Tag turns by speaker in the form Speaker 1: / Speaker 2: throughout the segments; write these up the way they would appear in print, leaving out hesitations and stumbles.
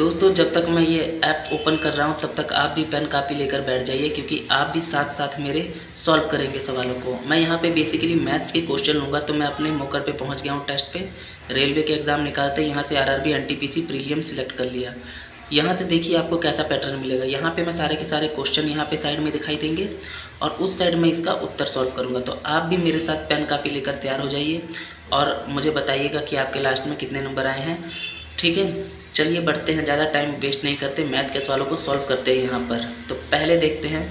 Speaker 1: दोस्तों जब तक मैं ये ऐप ओपन कर रहा हूँ तब तक आप भी पेन कापी लेकर बैठ जाइए, क्योंकि आप भी साथ साथ मेरे सॉल्व करेंगे सवालों को। मैं यहाँ पे बेसिकली मैथ्स के क्वेश्चन लूँगा। तो मैं अपने मौके पे पहुँच गया हूँ टेस्ट पे। रेलवे के एग्ज़ाम निकालते यहाँ से आरआरबी एनटीपीसी प्रीलियम सिलेक्ट कर लिया। यहाँ से देखिए आपको कैसा पैटर्न मिलेगा। यहाँ पे मैं सारे के सारे क्वेश्चन यहाँ पे साइड में दिखाई देंगे और उस साइड में इसका उत्तर सॉल्व करूँगा। तो आप भी मेरे साथ पेन कापी लेकर तैयार हो जाइए और मुझे बताइएगा कि आपके लास्ट में कितने नंबर आए हैं। ठीक है, चलिए बढ़ते हैं, ज़्यादा टाइम वेस्ट नहीं करते, मैथ के सवालों को सॉल्व करते हैं यहाँ पर। तो पहले देखते हैं।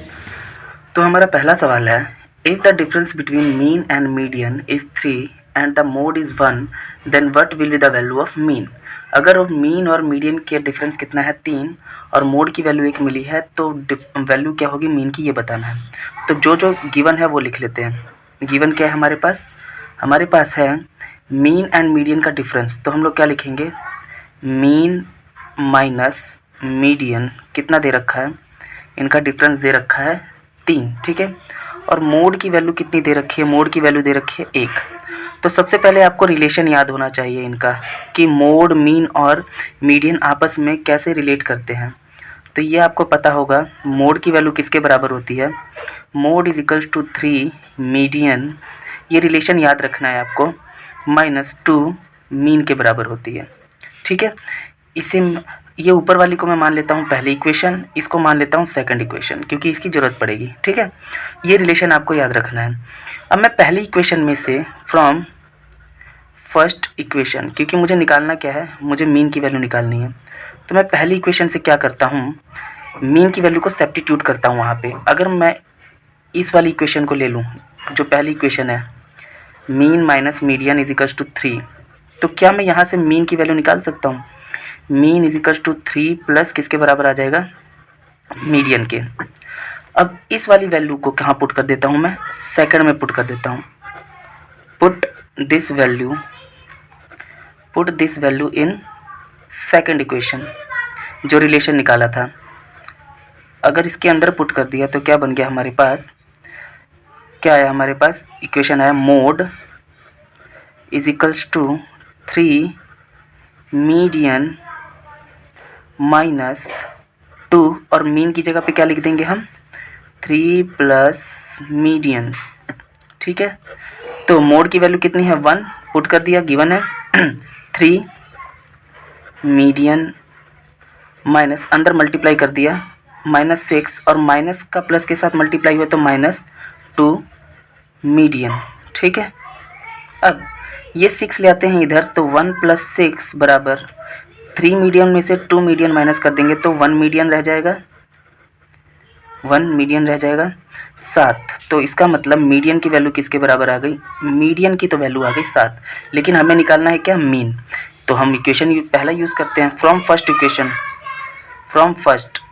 Speaker 1: तो हमारा पहला सवाल है, if the difference between mean and median is 3 and the mode is 1 then what will be the value of mean. अगर मीन और मीडियन के डिफरेंस कितना है 3 और मोड की वैल्यू 1 मिली है तो वैल्यू क्या होगी मीन की, ये बताना है। तो जो गिवन है वो लिख लेते हैं। गिवन क्या है हमारे पास? हमारे पास है मीन एंड मीडियन का डिफरेंस। तो हम लोग क्या लिखेंगे? मीन माइनस मीडियन कितना दे रखा है? इनका डिफरेंस दे रखा है 3, ठीक है। और मोड की वैल्यू कितनी दे रखी है? मोड की वैल्यू दे रखी है 1। तो सबसे पहले आपको रिलेशन याद होना चाहिए इनका, कि मोड, मीन और मीडियन आपस में कैसे रिलेट करते हैं। तो ये आपको पता होगा, मोड की वैल्यू किसके बराबर होती है? Mode is equals to 3 median, ये रिलेशन याद रखना है आपको, माइनस 2 मीन के बराबर होती है, ठीक है। इसे ये ऊपर वाली को मैं मान लेता हूँ पहली इक्वेशन, इसको मान लेता हूँ सेकंड इक्वेशन, क्योंकि इसकी ज़रूरत पड़ेगी, ठीक है। ये रिलेशन आपको याद रखना है। अब मैं पहली इक्वेशन में से फ्रॉम फर्स्ट इक्वेशन, क्योंकि मुझे निकालना क्या है, मुझे मीन की वैल्यू निकालनी है, तो मैं पहली इक्वेशन से क्या करता हूँ, मीन की वैल्यू को सब्स्टिट्यूट करता हूँ वहाँ पे। अगर मैं इस वाली इक्वेशन को ले लूँ, जो पहली इक्वेशन है, mean minus median is equals to 3, तो क्या मैं यहाँ से मीन की वैल्यू निकाल सकता हूँ? Mean is equals to 3 plus किसके बराबर आ जाएगा? मीडियन के। अब इस वाली वैल्यू को कहाँ पुट कर देता हूँ मैं? सेकंड में पुट कर देता हूँ। Put this value in second equation, जो रिलेशन निकाला था। अगर इसके अंदर पुट कर दिया तो क्या बन गया हमारे पास? क्या आया हमारे पास? इक्वेशन आया mode is equals to 3 median minus 2, और मीन की जगह पे क्या लिख देंगे हम? 3 प्लस मीडियन, ठीक है। तो मोड की वैल्यू कितनी है? 1 पुट कर दिया, गिवन है 3 मीडियन माइनस, अंदर मल्टीप्लाई कर दिया, -6, और माइनस का प्लस के साथ मल्टीप्लाई हुआ तो -2 मीडियन, ठीक है। अब ये 6 ले आते हैं इधर, तो 1 + 6 बराबर 3 मीडियन में से 2 मीडियन माइनस कर देंगे तो 1 मीडियन रह जाएगा, 1 मीडियन रह जाएगा 7। तो इसका मतलब मीडियन की वैल्यू किसके बराबर आ गई? मीडियन की तो वैल्यू आ गई 7, लेकिन हमें निकालना है क्या? मीन। तो हम इक्वेशन पहला यूज़ करते हैं, from first equation. From first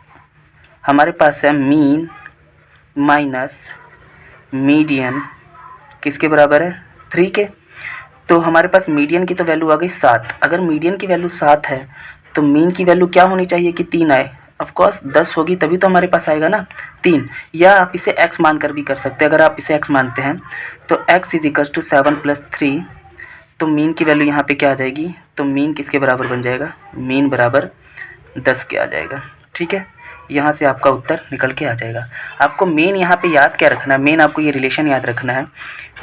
Speaker 1: हमारे पास है मीन माइनस मीडियन किसके बराबर है? 3 के। तो हमारे पास मीडियन की तो वैल्यू आ गई 7। अगर मीडियन की वैल्यू 7 है तो मीन की वैल्यू क्या होनी चाहिए कि 3 आए? ऑफ कोर्स 10 होगी, तभी तो हमारे पास आएगा ना 3। या आप इसे x मानकर भी कर सकते हैं। अगर आप इसे x मानते हैं तो x इज इक्वल्स टू 7 + 3, तो मीन की वैल्यू यहाँ पे क्या आ जाएगी? तो मीन किसके बराबर बन जाएगा? मीन बराबर 10 के आ जाएगा, ठीक है। यहाँ से आपका उत्तर निकल के आ जाएगा। आपको मेन यहाँ पे याद क्या रखना है? मेन आपको ये रिलेशन याद रखना है,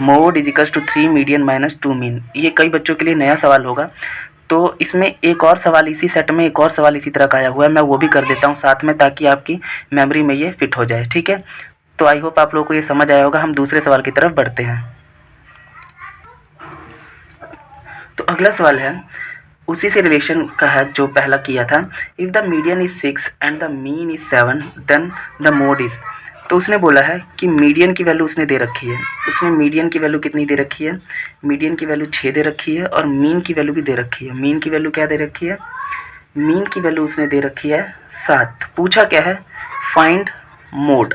Speaker 1: mode is equals to 3 median minus 2 mean. ये कई बच्चों के लिए नया सवाल होगा, तो इसमें एक और सवाल, इसी सेट में एक और सवाल इसी तरह का आया हुआ है, मैं वो भी कर देता हूँ साथ में, ताकि आपकी मेमोरी में ये फिट हो जाए, ठीक है। तो आई होप आप लोगों को ये समझ आया होगा। हम दूसरे सवाल की तरफ बढ़ते हैं। तो अगला सवाल है, उसी से रिलेशन का है जो पहला किया था। If the median is 6 and the mean is 7 then the mode is. तो उसने बोला है कि मीडियन की वैल्यू उसने दे रखी है। उसने मीडियन की वैल्यू कितनी दे रखी है? मीडियन की वैल्यू 6 दे रखी है, और मीन की वैल्यू भी दे रखी है। मीन की वैल्यू क्या दे रखी है? मीन की वैल्यू उसने दे रखी है 7। पूछा क्या है? फाइंड मोड,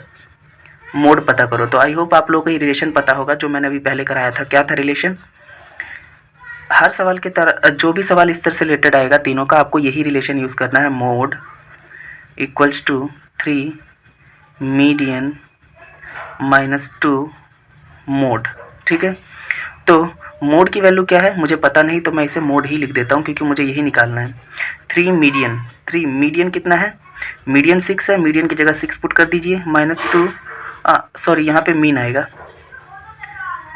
Speaker 1: मोड पता करो। तो आई होप आप लोगों को ये रिलेशन पता होगा जो मैंने अभी पहले कराया था। क्या था रिलेशन? हर सवाल के तरह, जो भी सवाल इस तरह से रिलेटेड आएगा तीनों का, आपको यही रिलेशन यूज़ करना है, mode equals to 3 median minus 2 mode, ठीक है। तो मोड की वैल्यू क्या है मुझे पता नहीं, तो मैं इसे मोड ही लिख देता हूँ क्योंकि मुझे यही निकालना है। 3 मीडियन, 3 मीडियन कितना है, मीडियन 6 है, मीडियन की जगह 6 पुट कर दीजिए, -2 सॉरी यहाँ पे मीन आएगा,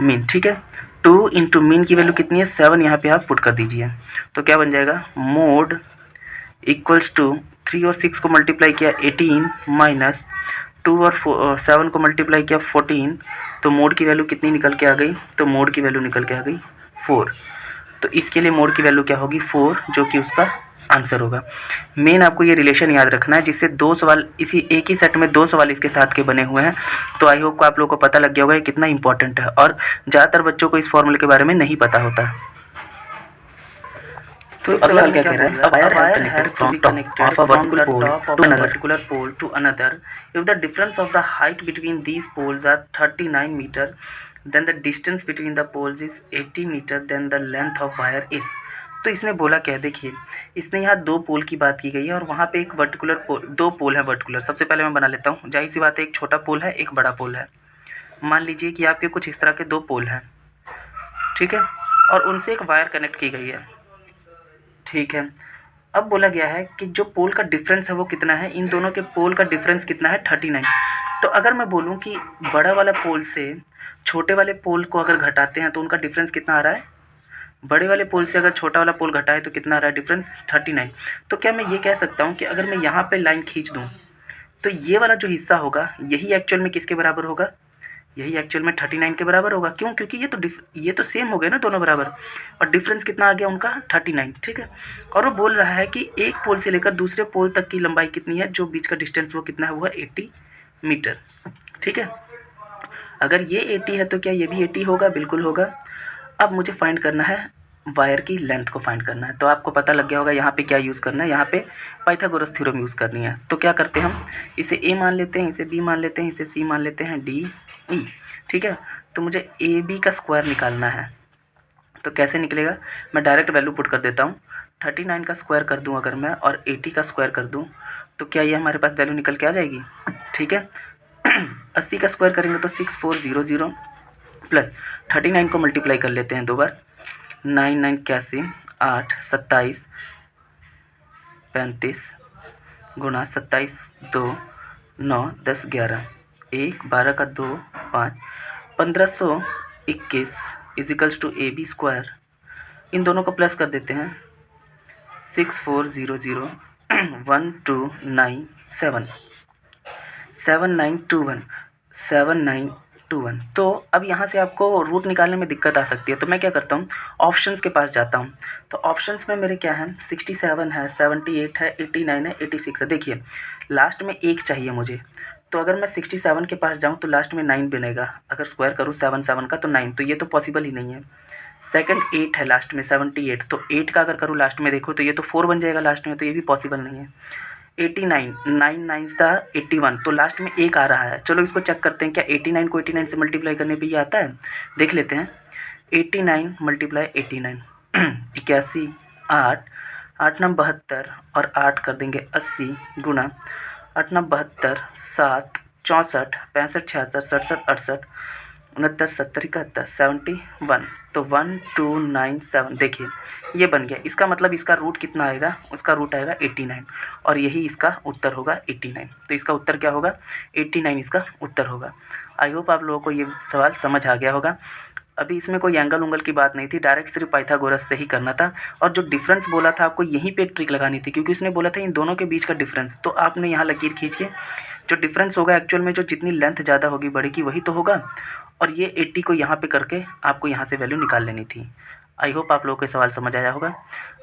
Speaker 1: मीन, ठीक है। 2 इंटू मीन की वैल्यू कितनी है 7, यहाँ पे आप पुट कर दीजिए, तो क्या बन जाएगा, मोड इक्वल्स टू 3 और 6 को मल्टीप्लाई किया 18 माइनस 2 और 7 को मल्टीप्लाई किया 14, तो मोड की वैल्यू कितनी निकल के आ गई, तो मोड की वैल्यू निकल के आ गई 4। तो इसके लिए मोड की वैल्यू क्या होगी 4, जो कि उसका आंसर होगा। मेन आपको ये रिलेशन याद रखना है, जिससे 2 सवाल इसी एक ही सेट में 2 सवाल इसके साथ के बने हुए हैं। तो आई होप को आप लोगों को पता लग गया होगा ये कितना इंपॉर्टेंट है, और ज़्यादातर बच्चों को इस फॉर्मूले के बारे में नहीं पता होता। तो अगला क्या कह रहा है, a wire has connected from top of a vertical pole to another if the difference of the height between these poles are 39 meter, then the distance between the poles is 80 meter, then the length of wire is। तो इसने बोला क्या है, देखिए इसने यहाँ 2 पोल की बात की गई है और वहाँ पे एक वर्टिकुलर पोल, 2 पोल है वर्टिकुलर। सबसे पहले मैं बना लेता हूँ, जाहिर सी बात है एक छोटा पोल है एक बड़ा पोल है। मान लीजिए कि आप ये कुछ इस तरह के 2 पोल हैं, ठीक है, और उनसे एक वायर कनेक्ट की गई है, ठीक है। अब बोला गया है कि जो पोल का डिफरेंस है वो कितना है, इन दोनों के पोल का डिफरेंस कितना है 39। तो अगर मैं बोलूं कि बड़ा वाला पोल से छोटे वाले पोल को अगर घटाते हैं तो उनका डिफरेंस कितना आ रहा है, बड़े वाले पोल से अगर छोटा वाला पोल घटाए तो कितना आ रहा है डिफरेंस 39। तो क्या मैं ये कह सकता हूँ कि अगर मैं यहाँ पे लाइन खींच दूँ तो ये वाला जो हिस्सा होगा यही एक्चुअल में किसके बराबर होगा, यही एक्चुअल में 39 के बराबर होगा। क्यों, क्योंकि ये तो सेम हो गए ना दोनों बराबर, और डिफरेंस कितना आ गया उनका 39, ठीक है। और वो बोल रहा है कि एक पोल से लेकर दूसरे पोल तक की लंबाई कितनी है, जो बीच का डिस्टेंस वो कितना है, वो है 80 मीटर, ठीक है। अगर ये 80 है तो क्या ये भी 80 होगा, बिल्कुल होगा। अब मुझे फाइंड करना है वायर की लेंथ को फाइंड करना है, तो आपको पता लग गया होगा यहाँ पे क्या यूज़ करना है, यहाँ पे पाइथागोरस थ्योरम यूज़ करनी है। तो क्या करते हैं हम, इसे ए मान लेते हैं, इसे बी मान लेते हैं, इसे सी मान लेते हैं, डी ई, ठीक है। तो मुझे ए बी का स्क्वायर निकालना है, तो कैसे निकलेगा, मैं डायरेक्ट वैल्यू पुट कर देता हूँ। 39 का स्क्वायर कर दूँ अगर मैं और 80 का स्क्वायर कर दूँ तो क्या ये हमारे पास वैल्यू निकल के आ जाएगी, ठीक है। 80 का स्क्वायर करेंगे तो 6400 प्लस 39 को मल्टीप्लाई कर लेते हैं 2 बार, 9 9 81 8 27 35 गुणा 27 2 9 10 11 1 12 का 2 5 1521 equals to A B square. इन दोनों को प्लस कर देते हैं, 6400 1297 7921 7921। तो अब यहाँ से आपको रूट निकालने में दिक्कत आ सकती है, तो मैं क्या करता हूँ, ऑप्शंस के पास जाता हूँ। तो ऑप्शंस में मेरे क्या है, 67 है, 78 है, 89 है, 86 है। देखिए लास्ट में 1 चाहिए मुझे, तो अगर मैं 67 के पास जाऊँ तो लास्ट में 9 बनेगा, अगर स्क्वायर करूँ 7 का तो 9, तो ये तो पॉसिबल ही नहीं है। सेकंड 8 है लास्ट में 78, तो 8 का अगर करूँ लास्ट में देखो तो ये तो 4 बन जाएगा लास्ट में, तो ये भी पॉसिबल नहीं है। 89 9 9 था 81, तो लास्ट में 1 आ रहा है। चलो इसको चेक करते हैं, क्या 89 को 89 से मल्टीप्लाई करने पे ये आता है, देख लेते हैं। 89 मल्टीप्लाई 89 81 8 8 9 72 और 8 कर देंगे 80 गुणा 8 9 72 7 64 65 66 67 68 69 70 71 71, तो 1297। देखिए ये बन गया, इसका मतलब इसका रूट कितना आएगा, उसका रूट आएगा 89, और यही इसका उत्तर होगा 89। तो इसका उत्तर क्या होगा, 89 इसका उत्तर होगा। आई होप आप लोगों को ये सवाल समझ आ गया होगा। अभी इसमें कोई एंगल उंगल की बात नहीं थी, डायरेक्ट सिर्फ पाइथागोरस से ही करना था। और जो डिफरेंस बोला था आपको यहीं पे ट्रिक लगानी थी, क्योंकि उसने बोला था इन दोनों के बीच का डिफरेंस, तो आपने यहाँ लकीर खींच के जो डिफरेंस होगा एक्चुअल में, जो जितनी लेंथ ज़्यादा होगी बड़ी की वही तो होगा, और ये 80 को यहाँ पे करके आपको यहाँ से वैल्यू निकाल लेनी थी। आई होप आप लोगों को सवाल समझ आया होगा।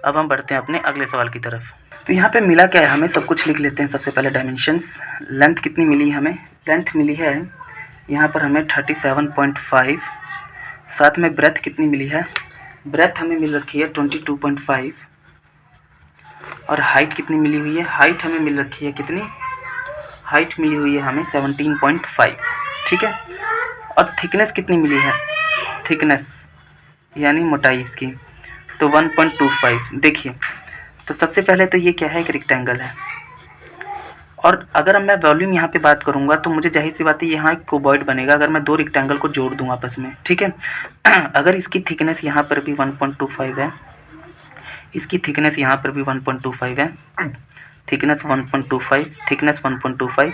Speaker 1: अब हम बढ़ते हैं अपने अगले सवाल की तरफ। तो यहाँ पे मिला क्या है, हमें सब कुछ लिख लेते हैं। सबसे पहले डायमेंशंस, लेंथ कितनी मिली है हमें, लेंथ मिली है यहाँ पर हमें 37.5, साथ में ब्रेथ कितनी मिली है, ब्रेथ हमें मिल रखी है 22.5, और हाइट कितनी मिली हुई है, हाइट हमें मिल रखी है कितनी, हाइट मिली हुई है हमें 17.5, ठीक है। और थिकनेस कितनी मिली है, थिकनेस यानी मोटाई इसकी, तो 1.25। देखिए तो सबसे पहले तो ये क्या है, एक रेक्टेंगल है, और अगर मैं वॉल्यूम यहाँ पे बात करूँगा तो मुझे जाहिर सी बात है यहाँ एक क्यूबॉइड बनेगा अगर मैं दो रेक्टेंगल को जोड़ दूँ आपस में, ठीक है। अगर इसकी थिकनेस यहाँ पर भी 1.25 है, इसकी थिकनेस यहाँ पर भी 1.25 है, थिकनेस 1.25, थिकनेस 1.25,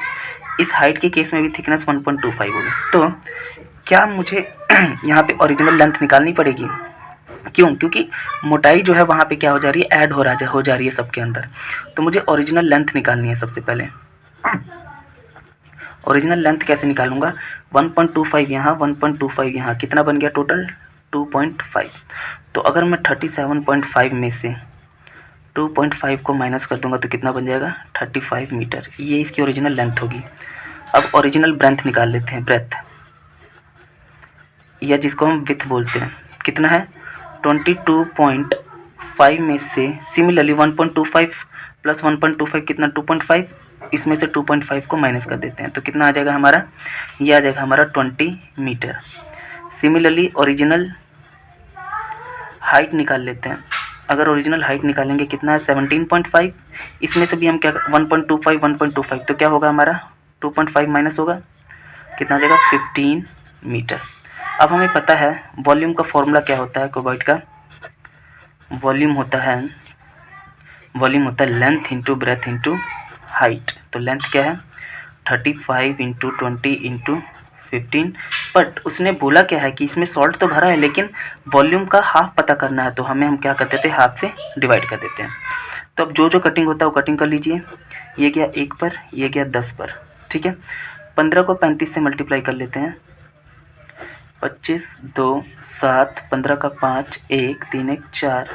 Speaker 1: इस हाइट के केस में भी थिकनेस 1.25 होगी। तो क्या मुझे यहाँ पे ओरिजिनल लेंथ निकालनी पड़ेगी? क्यों? क्योंकि मोटाई जो है वहाँ पे क्या हो जा रही है, ऐड हो जा रही है सबके अंदर। तो मुझे ओरिजिनल लेंथ निकालनी है सबसे पहले। ओरिजिनल लेंथ कैसे निकालूंगा? 1.25 यहाँ, 1.25 यहाँ, कितना बन गया टोटल? 2.5। तो अगर मैं 37.5 में से 2.5 को माइनस कर दूंगा तो कितना बन जाएगा? 35 मीटर। ये इसकी ओरिजिनल लेंथ होगी। अब ओरिजिनल ब्रेथ निकाल लेते हैं, ब्रेथ, या जिसको हम विथ बोलते हैं। कितना है? 22.5 में से सिमिलरली 1.25 प्लस 1.25 कितना? 2.5। इसमें से 2.5 को माइनस कर देते हैं तो कितना आ जाएगा हमारा? ये आ जाएगा हमारा 20 मीटर। सिमिलरली ओरिजिनल हाइट निकाल लेते हैं। अगर ओरिजिनल हाइट निकालेंगे कितना है? 17.5। इसमें से भी हम क्या 1.25 तो क्या होगा हमारा? 2.5 माइनस होगा, कितना आ जाएगा? 15 मीटर। अब हमें पता है वॉल्यूम का फॉर्मूला क्या होता है क्यूबॉइड का? वॉल्यूम होता है length into breadth into height. तो लेंथ क्या है? 35 इंटू 20 इंटू 15। बट उसने बोला क्या है कि इसमें सॉल्ट तो भरा है लेकिन वॉल्यूम का हाफ पता करना है, तो हम क्या कर देते हैं? हाफ से डिवाइड कर देते हैं। तो अब जो कटिंग होता है वो कटिंग कर लीजिए। ये गया 1 पर, ये गया 10 पर, ठीक है। 15 को 35 से मल्टीप्लाई कर लेते हैं। 25 2 7, 15 का 5, 1 3 1 4,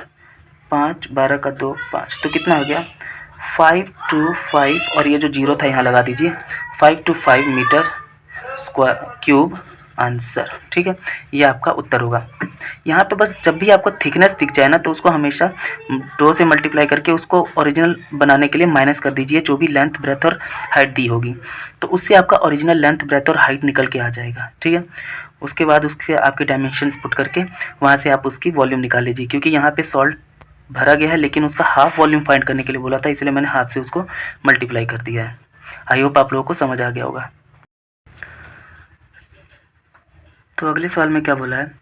Speaker 1: 5 12 का 2 5, तो कितना हो गया? 5 to 5, और ये जो जीरो था यहाँ लगा दीजिए। 5 to 5 metre square cube answer, ठीक है। ये आपका उत्तर होगा। यहाँ पे बस जब भी आपको थिकनेस दिख जाए ना तो उसको हमेशा 2 से मल्टीप्लाई करके उसको ओरिजिनल बनाने के लिए माइनस कर दीजिए, जो भी लेंथ ब्रेथ और हाइट दी होगी, तो उससे आपका ओरिजिनल लेंथ ब्रेथ और हाइट निकल के आ जाएगा, ठीक है। उसके बाद उसके आपके डायमेंशंस पुट करके वहाँ से आप उसकी वॉल्यूम निकाल लीजिए। क्योंकि यहाँ पे सॉल्ट भरा गया है लेकिन उसका हाफ वॉल्यूम फाइंड करने के लिए बोला था, इसलिए मैंने हाफ से उसको मल्टीप्लाई कर दिया है। आई होप आप लोगों को समझ आ गया होगा। तो अगले सवाल में क्या बोला है?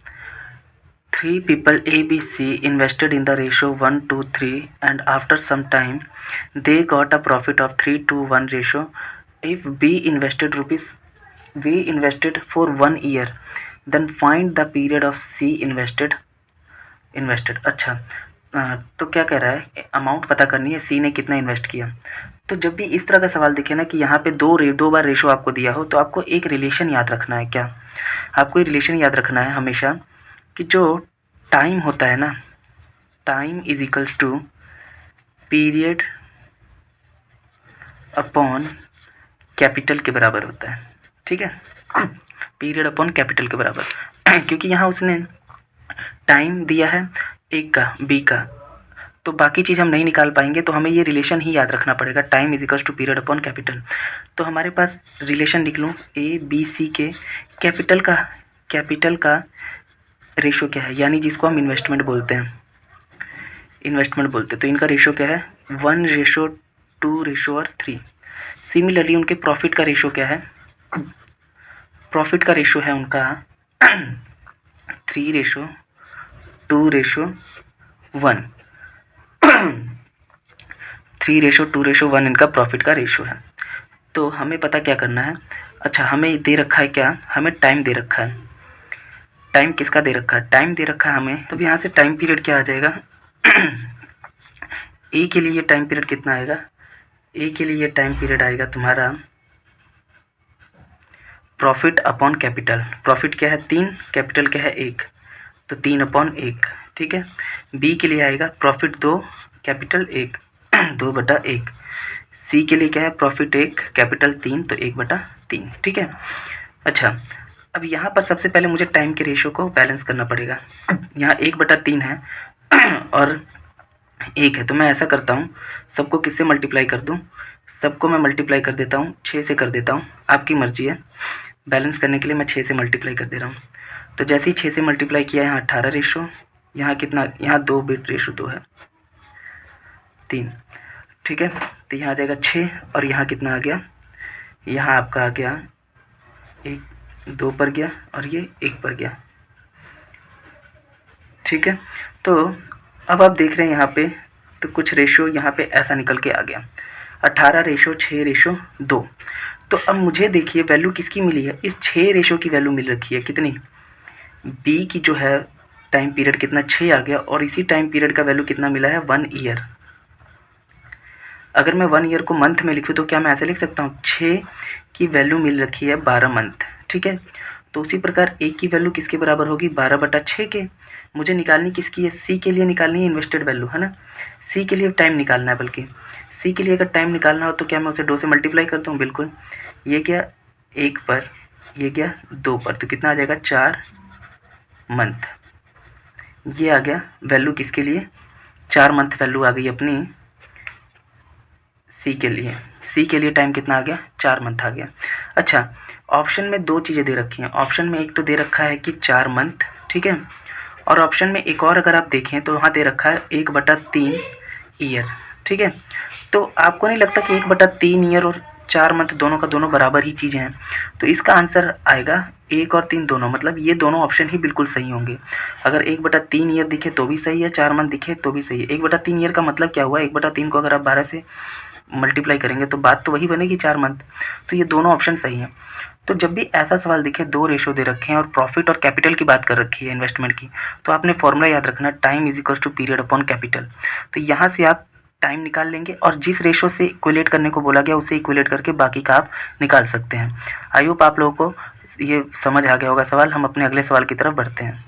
Speaker 1: 3 people ABC invested in the ratio 1:3 and after some time they got a profit of 3:1 ratio. If B invested for 1 year, then find the period of C invested. अच्छा, तो क्या कह रहा है? अमाउंट पता करनी है, सी ने कितना इन्वेस्ट किया। तो जब भी इस तरह का सवाल दिखे ना कि यहाँ पे दो बार रेशो आपको दिया हो, तो आपको एक रिलेशन याद रखना है। क्या आपको ये रिलेशन याद रखना है हमेशा कि जो टाइम होता है ना, time is equals to period upon capital के बराबर होता है, ठीक है। पीरियड अपॉन कैपिटल के बराबर क्योंकि यहाँ उसने टाइम दिया है एक का, बी का, तो बाकी चीज़ हम नहीं निकाल पाएंगे, तो हमें ये रिलेशन ही याद रखना पड़ेगा, time is equals to period upon capital. तो हमारे पास रिलेशन लिख लूँ, ए बी सी के कैपिटल का रेशो क्या है, यानी जिसको हम इन्वेस्टमेंट बोलते हैं, तो इनका रेशो क्या है? 1:2 और 3। सिमिलरली उनके प्रॉफिट का रेशो क्या है? प्रॉफिट का रेशो है उनका 3:2:1। 3:2:1 इनका प्रॉफिट का रेशो है। तो हमें पता क्या करना है? अच्छा, हमें दे रखा है क्या? हमें टाइम दे रखा है। टाइम किसका दे रखा है? टाइम दे रखा है हमें। तो यहाँ से टाइम पीरियड क्या आ जाएगा? ए के लिए टाइम पीरियड कितना आएगा? ए के लिए टाइम पीरियड आएगा तुम्हारा प्रॉफिट अपॉन कैपिटल। प्रॉफिट क्या है? 3, कैपिटल क्या है? 1, तो 3/1, ठीक है। बी के लिए आएगा प्रॉफिट 2, कैपिटल 1, 2/1। सी के लिए क्या है? प्रॉफिट 1, कैपिटल 3, तो 1/3, ठीक है। अच्छा, अब यहाँ पर सबसे पहले मुझे टाइम के रेशो को बैलेंस करना पड़ेगा। यहाँ 1/3 है और 1 है, तो मैं ऐसा करता हूँ, सबको किससे मल्टीप्लाई कर दूँ? सबको मैं मल्टीप्लाई कर देता हूँ, 6 से कर देता हूँ, आपकी मर्जी है। बैलेंस करने के लिए मैं 6 से मल्टीप्लाई कर दे रहा हूँ। तो जैसे ही 6 से मल्टीप्लाई किया, यहाँ 18 रेशो, यहाँ कितना? यहाँ 2 बिट रेशो 2 है, 3। ठीक है। तो यहाँ आ जाएगा 6 और यहाँ कितना आ गया, यहाँ आपका आ गया 1 2 पर गया और ये 1 पर गया, ठीक है। तो अब आप देख रहे हैं यहाँ पे तो कुछ रेशो यहाँ पे ऐसा निकल के आ गया 18:6:2। तो अब मुझे देखिए वैल्यू किसकी मिली है, इस 6 रेशो की वैल्यू मिल रखी है कितनी, बी की जो है टाइम पीरियड कितना 6 आ गया और इसी टाइम पीरियड का वैल्यू कितना मिला है 1 ईयर। अगर मैं 1 ईयर को मंथ में लिखूँ तो क्या मैं ऐसे लिख सकता हूँ 6 की वैल्यू मिल रखी है 12 मंथ, ठीक है। तो उसी प्रकार ए की वैल्यू किसके बराबर होगी 12/6 के। मुझे निकालनी किसकी है, सी के लिए निकालनी है इन्वेस्टेड वैल्यू, है ना। सी के लिए टाइम निकालना है, बल्कि सी के लिए अगर टाइम निकालना हो तो क्या मैं उसे 2 से मल्टीप्लाई करता हूँ, बिल्कुल। ये क्या 1 पर, ये क्या 2 पर, तो कितना आ जाएगा 4 मंथ। ये आ गया वैल्यू किसके लिए, 4 मंथ वैल्यू आ गई अपनी सी के लिए। सी के लिए टाइम कितना आ गया 4 मंथ आ गया। अच्छा, ऑप्शन में 2 चीज़ें दे रखी हैं। ऑप्शन में एक तो दे रखा है कि 4 मंथ, ठीक है, और ऑप्शन में एक और अगर आप देखें तो वहाँ दे रखा है 1/3 ईयर, ठीक है। तो आपको नहीं लगता कि 1/3 ईयर और 4 मंथ दोनों का दोनों बराबर ही चीज़ें हैं, तो इसका आंसर आएगा 1 और 3 दोनों, मतलब ये दोनों ऑप्शन ही बिल्कुल सही होंगे। अगर 1/3 ईयर दिखे तो भी सही है, 4 मंथ दिखे तो भी सही है। 1/3 ईयर का मतलब क्या हुआ, 1/3 को अगर आप 12 से मल्टीप्लाई करेंगे तो बात तो वही बनेगी 4 मंथ। तो ये दोनों ऑप्शन सही हैं। तो जब भी ऐसा सवाल दिखे 2 रेशो दे रखे हैं और प्रॉफिट और कैपिटल की बात कर रखी है इन्वेस्टमेंट की, तो आपने फॉर्मूला याद रखना, time is equal to period upon capital. तो यहाँ से आप टाइम निकाल लेंगे और जिस रेशो से इक्विलेट करने को बोला गया उसे इक्विलेट करके बाकी का आप निकाल सकते हैं। आई होप आप लोगों को ये समझ आ गया होगा सवाल। हम अपने अगले सवाल की तरफ बढ़ते हैं।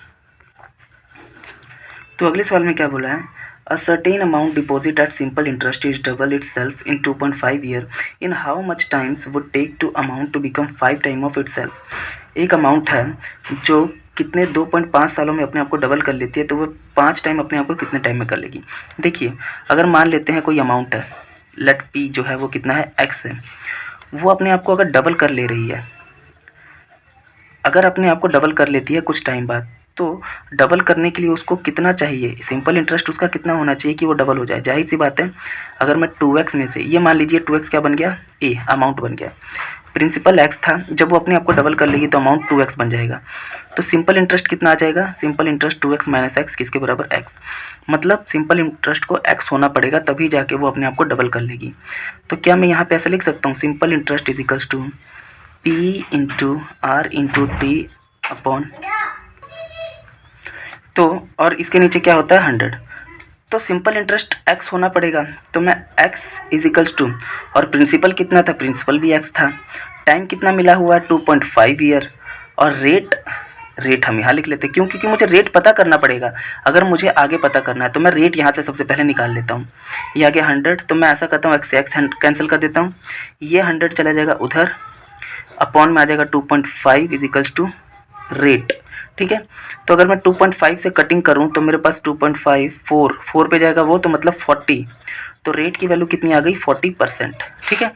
Speaker 1: तो अगले सवाल में क्या बोला है, A certain amount deposit at simple interest is double itself in 2.5 year. In how much times would take to amount to become 5 times of itself? एक अमाउंट है जो कितने 2.5 सालों में अपने आप को डबल कर लेती है, तो वो 5 टाइम अपने आप को कितने टाइम में कर लेगी। देखिए, अगर मान लेते हैं कोई अमाउंट है, लेट पी जो है वो कितना है x है, वो अपने आप को अगर डबल कर ले रही है, अगर अपने आप को डबल कर लेती है कुछ टाइम बाद, तो डबल करने के लिए उसको कितना चाहिए, सिंपल इंटरेस्ट उसका कितना होना चाहिए कि वो डबल हो जाए। जाहिर सी बात है, अगर मैं 2x में से, ये मान लीजिए 2x क्या बन गया, ए अमाउंट बन गया, प्रिंसिपल x था, जब वो अपने आप को डबल कर लेगी तो अमाउंट 2x बन जाएगा। तो सिंपल इंटरेस्ट कितना आ जाएगा, simple interest 2x minus x किसके बराबर x, मतलब सिंपल इंटरेस्ट को x होना पड़ेगा तभी जाके वो अपने आप को डबल कर लेगी। तो क्या मैं यहाँ पे ऐसा लिख सकता हूँ, simple interest is equals to P into R into T upon, तो और इसके नीचे क्या होता है 100, तो सिंपल इंटरेस्ट x होना पड़ेगा, तो मैं x इज इक्वल्स टू, और प्रिंसिपल कितना था, प्रिंसिपल भी x था, टाइम कितना मिला हुआ है 2.5 ईयर, और रेट हम यहाँ लिख लेते हैं, क्यों, क्योंकि मुझे रेट पता करना पड़ेगा। अगर मुझे आगे पता करना है तो मैं रेट यहाँ से सबसे पहले निकाल लेता हूँ। ये आगे 100, तो मैं ऐसा करता हूँ x से x कैंसिल कर देता हूँ, ये 100 चला जाएगा उधर, अपॉन में आ जाएगा 2.5 इज इक्वल्स टू रेट, ठीक है। तो अगर मैं 2.5 से कटिंग करूं तो मेरे पास 2.5 4 पे जाएगा वो, तो मतलब 40, तो रेट की वैल्यू कितनी आ गई 40%, ठीक है,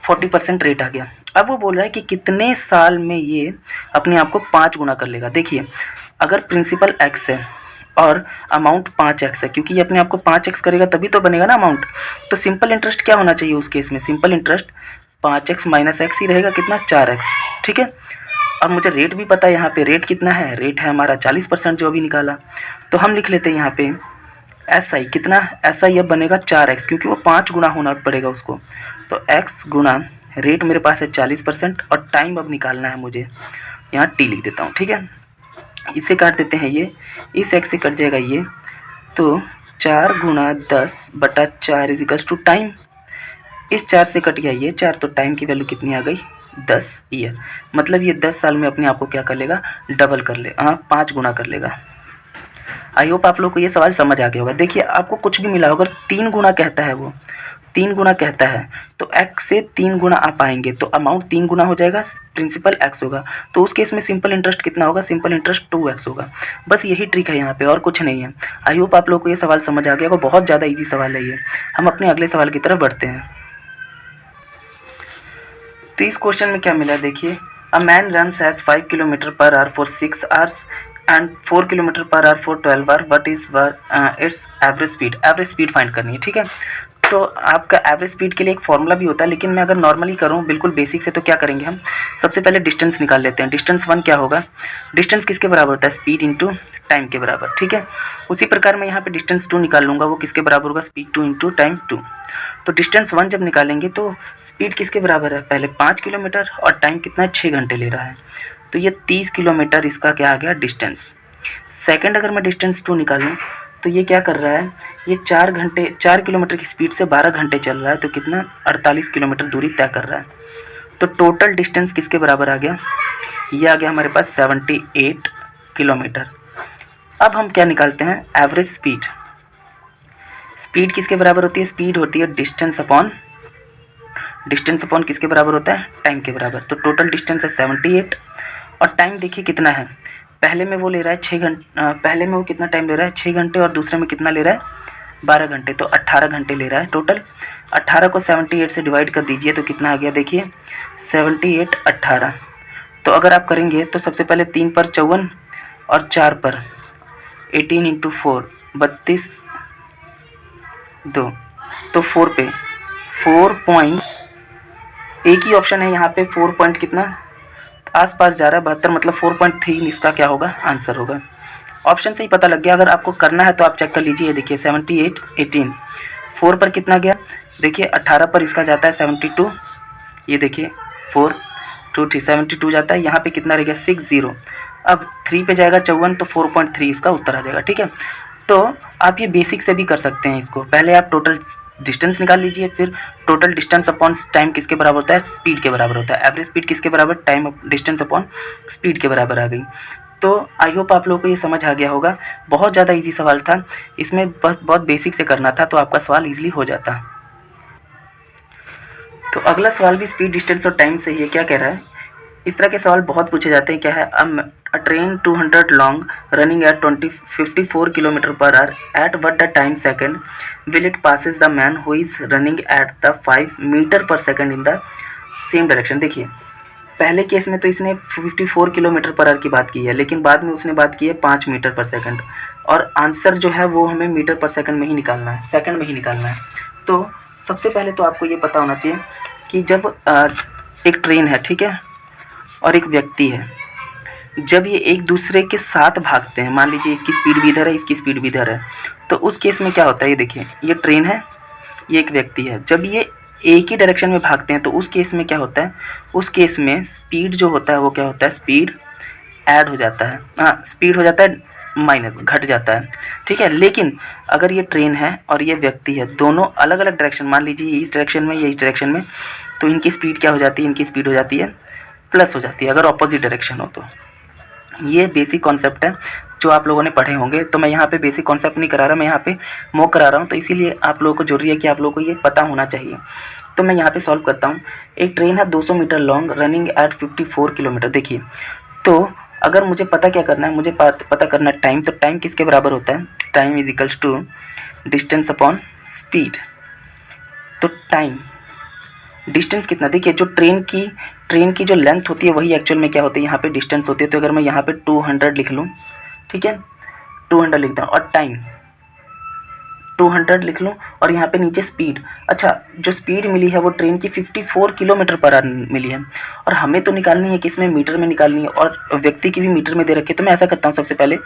Speaker 1: 40% रेट आ गया। अब वो बोल रहा है कि कितने साल में ये अपने आप को 5 गुना कर लेगा। देखिए, अगर प्रिंसिपल x है और अमाउंट 5x है, क्योंकि ये अपने आप को 5x करेगा तभी तो बनेगा ना अमाउंट, तो सिंपल इंटरेस्ट क्या होना चाहिए उस केस में, simple interest 5x minus x ही रहेगा, कितना 4x, ठीक है। अब मुझे रेट भी पता है, यहाँ पे रेट कितना है, रेट है हमारा 40% जो अभी निकाला, तो हम लिख लेते हैं यहाँ पे एस आई, कितना एस आई अब बनेगा 4x, क्योंकि वो 5 गुना होना पड़ेगा उसको, तो x गुना रेट मेरे पास है 40% और टाइम अब निकालना है मुझे, यहाँ t लिख देता हूँ, ठीक है। इसे काट देते हैं, ये इस x से कट जाएगा ये, तो 4 गुना 10/4 इज इक्वल्स टू टाइम, इस 4 से कट गया ये 4, तो टाइम की वैल्यू कितनी आ गई 10 ईयर, मतलब ये 10 साल में अपने आप को क्या कर लेगा, डबल कर ले, 5 गुना कर लेगा। आई होप आप लोग को ये सवाल समझ आ गया होगा। देखिए, आपको कुछ भी मिला होगा, 3 गुना कहता है, वो 3 गुना कहता है, तो x से 3 गुना आप आएंगे तो अमाउंट 3 गुना हो जाएगा, प्रिंसिपल x होगा, तो उस केस में सिंपल इंटरेस्ट कितना होगा, सिंपल इंटरेस्ट 2x होगा। बस यही ट्रिक है यहाँ पे, और कुछ नहीं है। आई होप आप लोग को ये सवाल समझ आ गया होगा, बहुत ज़्यादा ईजी सवाल है ये। हम अपने अगले सवाल की तरफ बढ़ते हैं। तो इस क्वेश्चन में क्या मिला, देखिए, a man runs as 5 kilometre per hour for 6 hours and 4 kilometre per hour for 12 hour, what is its average speed, average speed find करनी है, ठीक है। तो आपका एवरेज स्पीड के लिए एक फॉर्मूला भी होता है, लेकिन मैं अगर नॉर्मली करूँ बिल्कुल बेसिक से, तो क्या करेंगे हम, सबसे पहले डिस्टेंस निकाल लेते हैं। डिस्टेंस 1 क्या होगा, डिस्टेंस किसके बराबर होता है, स्पीड इंटू टाइम के बराबर, ठीक है। उसी प्रकार मैं यहाँ पे डिस्टेंस 2 निकाल लूँगा, वो किसके बराबर होगा, स्पीड 2 इंटू टाइम 2। तो डिस्टेंस 1 जब निकालेंगे तो स्पीड किसके बराबर है, पहले 5 किलोमीटर, और टाइम कितना है, 6 घंटे ले रहा है, तो ये 30 किलोमीटर इसका क्या आ गया, डिस्टेंस। सेकंड अगर मैं डिस्टेंस 2 निकालूँ तो ये क्या कर रहा है, ये 4 किलोमीटर की स्पीड से 12 घंटे चल रहा है, तो कितना, 48 किलोमीटर दूरी तय कर रहा है। तो टोटल डिस्टेंस किसके बराबर आ गया, ये आ गया हमारे पास 78 किलोमीटर। अब हम क्या निकालते हैं, एवरेज स्पीड। स्पीड किसके बराबर होती है, स्पीड होती है डिस्टेंस अपॉन किसके बराबर होता है, टाइम के बराबर। तो टोटल डिस्टेंस है 78, और टाइम देखिए कितना है, पहले में वो ले रहा है 6 घंटे, पहले में वो कितना टाइम ले रहा है, 6 घंटे, और दूसरे में कितना ले रहा है, 12 घंटे, तो 18 घंटे ले रहा है टोटल। 18 को 78 से डिवाइड कर दीजिए, तो कितना आ गया, देखिए 78 18। तो अगर आप करेंगे तो सबसे पहले 3 पर 54 और 4 पर 18 इंटू 4 32 2, तो 4 पे 4 पॉइंट, एक ही ऑप्शन है यहाँ पे 4 पॉइंट कितना आसपास जा रहा है, 72, मतलब 4.3 इसका क्या होगा, आंसर होगा। ऑप्शन से ही पता लग गया, अगर आपको करना है तो आप चेक कर लीजिए। देखिए 78 18, 4 पर कितना गया, देखिए 18 पर इसका जाता है 72, ये देखिए 4 2 3 72 जाता है, यहाँ पे कितना रह गया 60, अब 3 पे जाएगा 54, तो 4.3 इसका उत्तर आ जाएगा, ठीक है। तो आप ये बेसिक से भी कर सकते हैं इसको, पहले आप टोटल डिस्टेंस निकाल लीजिए, फिर टोटल डिस्टेंस अपॉन टाइम किसके बराबर होता है, स्पीड के बराबर होता है। एवरेज स्पीड किसके बराबर, टाइम डिस्टेंस अपॉन स्पीड के बराबर आ गई। तो आई होप आप लोगों को ये समझ आ गया होगा। बहुत ज़्यादा इजी सवाल था, इसमें बस बहुत बेसिक से करना था, तो आपका सवाल ईजिली हो जाता। तो अगला सवाल भी स्पीड, डिस्टेंस और टाइम से ही है। क्या कह रहा है, इस तरह के सवाल बहुत पूछे जाते हैं। क्या है, a train 200 long running at 54 km per hour at what the time second will it passes the man who is running at the 5 meter per second in the same direction। देखिए पहले केस में तो इसने 54 kilometre per our की बात की है, लेकिन बाद में उसने बात की है 5 मीटर पर सेकंड, और आंसर जो है वो हमें मीटर पर सेकंड में ही निकालना है, सेकंड में ही निकालना है। तो सबसे पहले तो आपको ये पता होना चाहिए कि जब एक ट्रेन है, ठीक है, और एक व्यक्ति है, जब ये एक दूसरे के साथ भागते हैं, मान लीजिए इसकी स्पीड भी इधर है, इसकी स्पीड भी इधर है, तो उस केस में क्या होता है, ये देखिए ये ट्रेन है, ये एक व्यक्ति है, जब ये एक ही डायरेक्शन में भागते हैं तो उस केस में क्या होता है, उस केस में स्पीड जो होता है वो क्या होता है, स्पीड ऐड हो जाता है, हाँ स्पीड हो जाता है माइनस, घट जाता है, ठीक है। लेकिन अगर ये ट्रेन है और ये व्यक्ति है, दोनों अलग अलग डायरेक्शन, मान लीजिए इस डायरेक्शन में, ये इस डायरेक्शन में, तो इनकी स्पीड क्या हो जाती है, इनकी स्पीड हो जाती है प्लस हो जाती है, अगर ऑपोजिट डायरेक्शन हो तो। ये बेसिक कॉन्सेप्ट है जो आप लोगों ने पढ़े होंगे, तो मैं यहाँ पे बेसिक कॉन्सेप्ट नहीं करा रहा, मैं यहाँ पे मॉक करा रहा हूँ, तो इसीलिए आप लोगों को जरूरी है कि आप लोगों को ये पता होना चाहिए। तो मैं यहाँ पे सॉल्व करता हूँ। एक ट्रेन है 200 metre long, running at 54 kilometre. देखिए तो अगर मुझे पता क्या करना है, मुझे पता करना है टाइम, तो टाइम किसके बराबर होता है, time is equals to distance upon speed. तो टाइम डिस्टेंस कितना, देखिए जो ट्रेन की जो लेंथ होती है वही एक्चुअल में क्या होती है, यहाँ पे डिस्टेंस होती है। तो अगर मैं यहाँ पे 200 लिख लूँ, ठीक है, 200 लिखता हूँ, और टाइम 200 लिख लूँ, और यहाँ पे नीचे स्पीड, अच्छा जो स्पीड मिली है वो ट्रेन की 54 किलोमीटर पर आवर मिली है, और हमें तो निकालनी है किसमें, मीटर में निकालनी है, और व्यक्ति की भी मीटर में दे रखी है। तो मैं ऐसा करता हूँ, सबसे पहले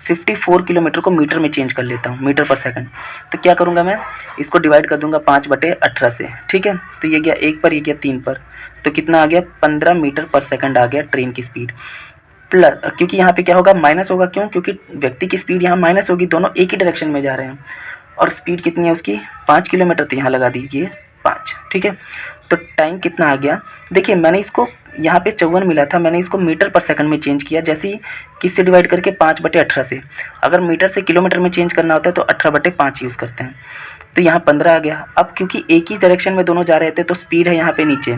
Speaker 1: 54 किलोमीटर को मीटर में चेंज कर लेता हूँ, मीटर पर सेकंड। तो क्या करूँगा, मैं इसको डिवाइड कर दूँगा 5/18 से, ठीक है। तो ये गया 1 पर, ये गया 3 पर, तो कितना आ गया, 15 मीटर पर सेकंड आ गया ट्रेन की स्पीड। प्लस, क्योंकि यहाँ पे क्या होगा, माइनस होगा, क्यों, क्योंकि व्यक्ति की स्पीड यहाँ माइनस होगी, दोनों एक ही डायरेक्शन में जा रहे हैं, और स्पीड कितनी है उसकी 5 किलोमीटर, तो यहाँ लगा दीजिए 5, ठीक है। तो टाइम कितना आ गया, देखिए मैंने इसको यहाँ पे 54 मिला था, मैंने इसको मीटर पर सेकंड में चेंज किया, जैसे ही किससे डिवाइड करके 5/18 से। अगर मीटर से किलोमीटर में चेंज करना होता है तो 18/5 यूज़ करते हैं। तो यहाँ 15 आ गया। अब क्योंकि एक ही डायरेक्शन में दोनों जा रहे थे तो स्पीड है यहाँ पे नीचे,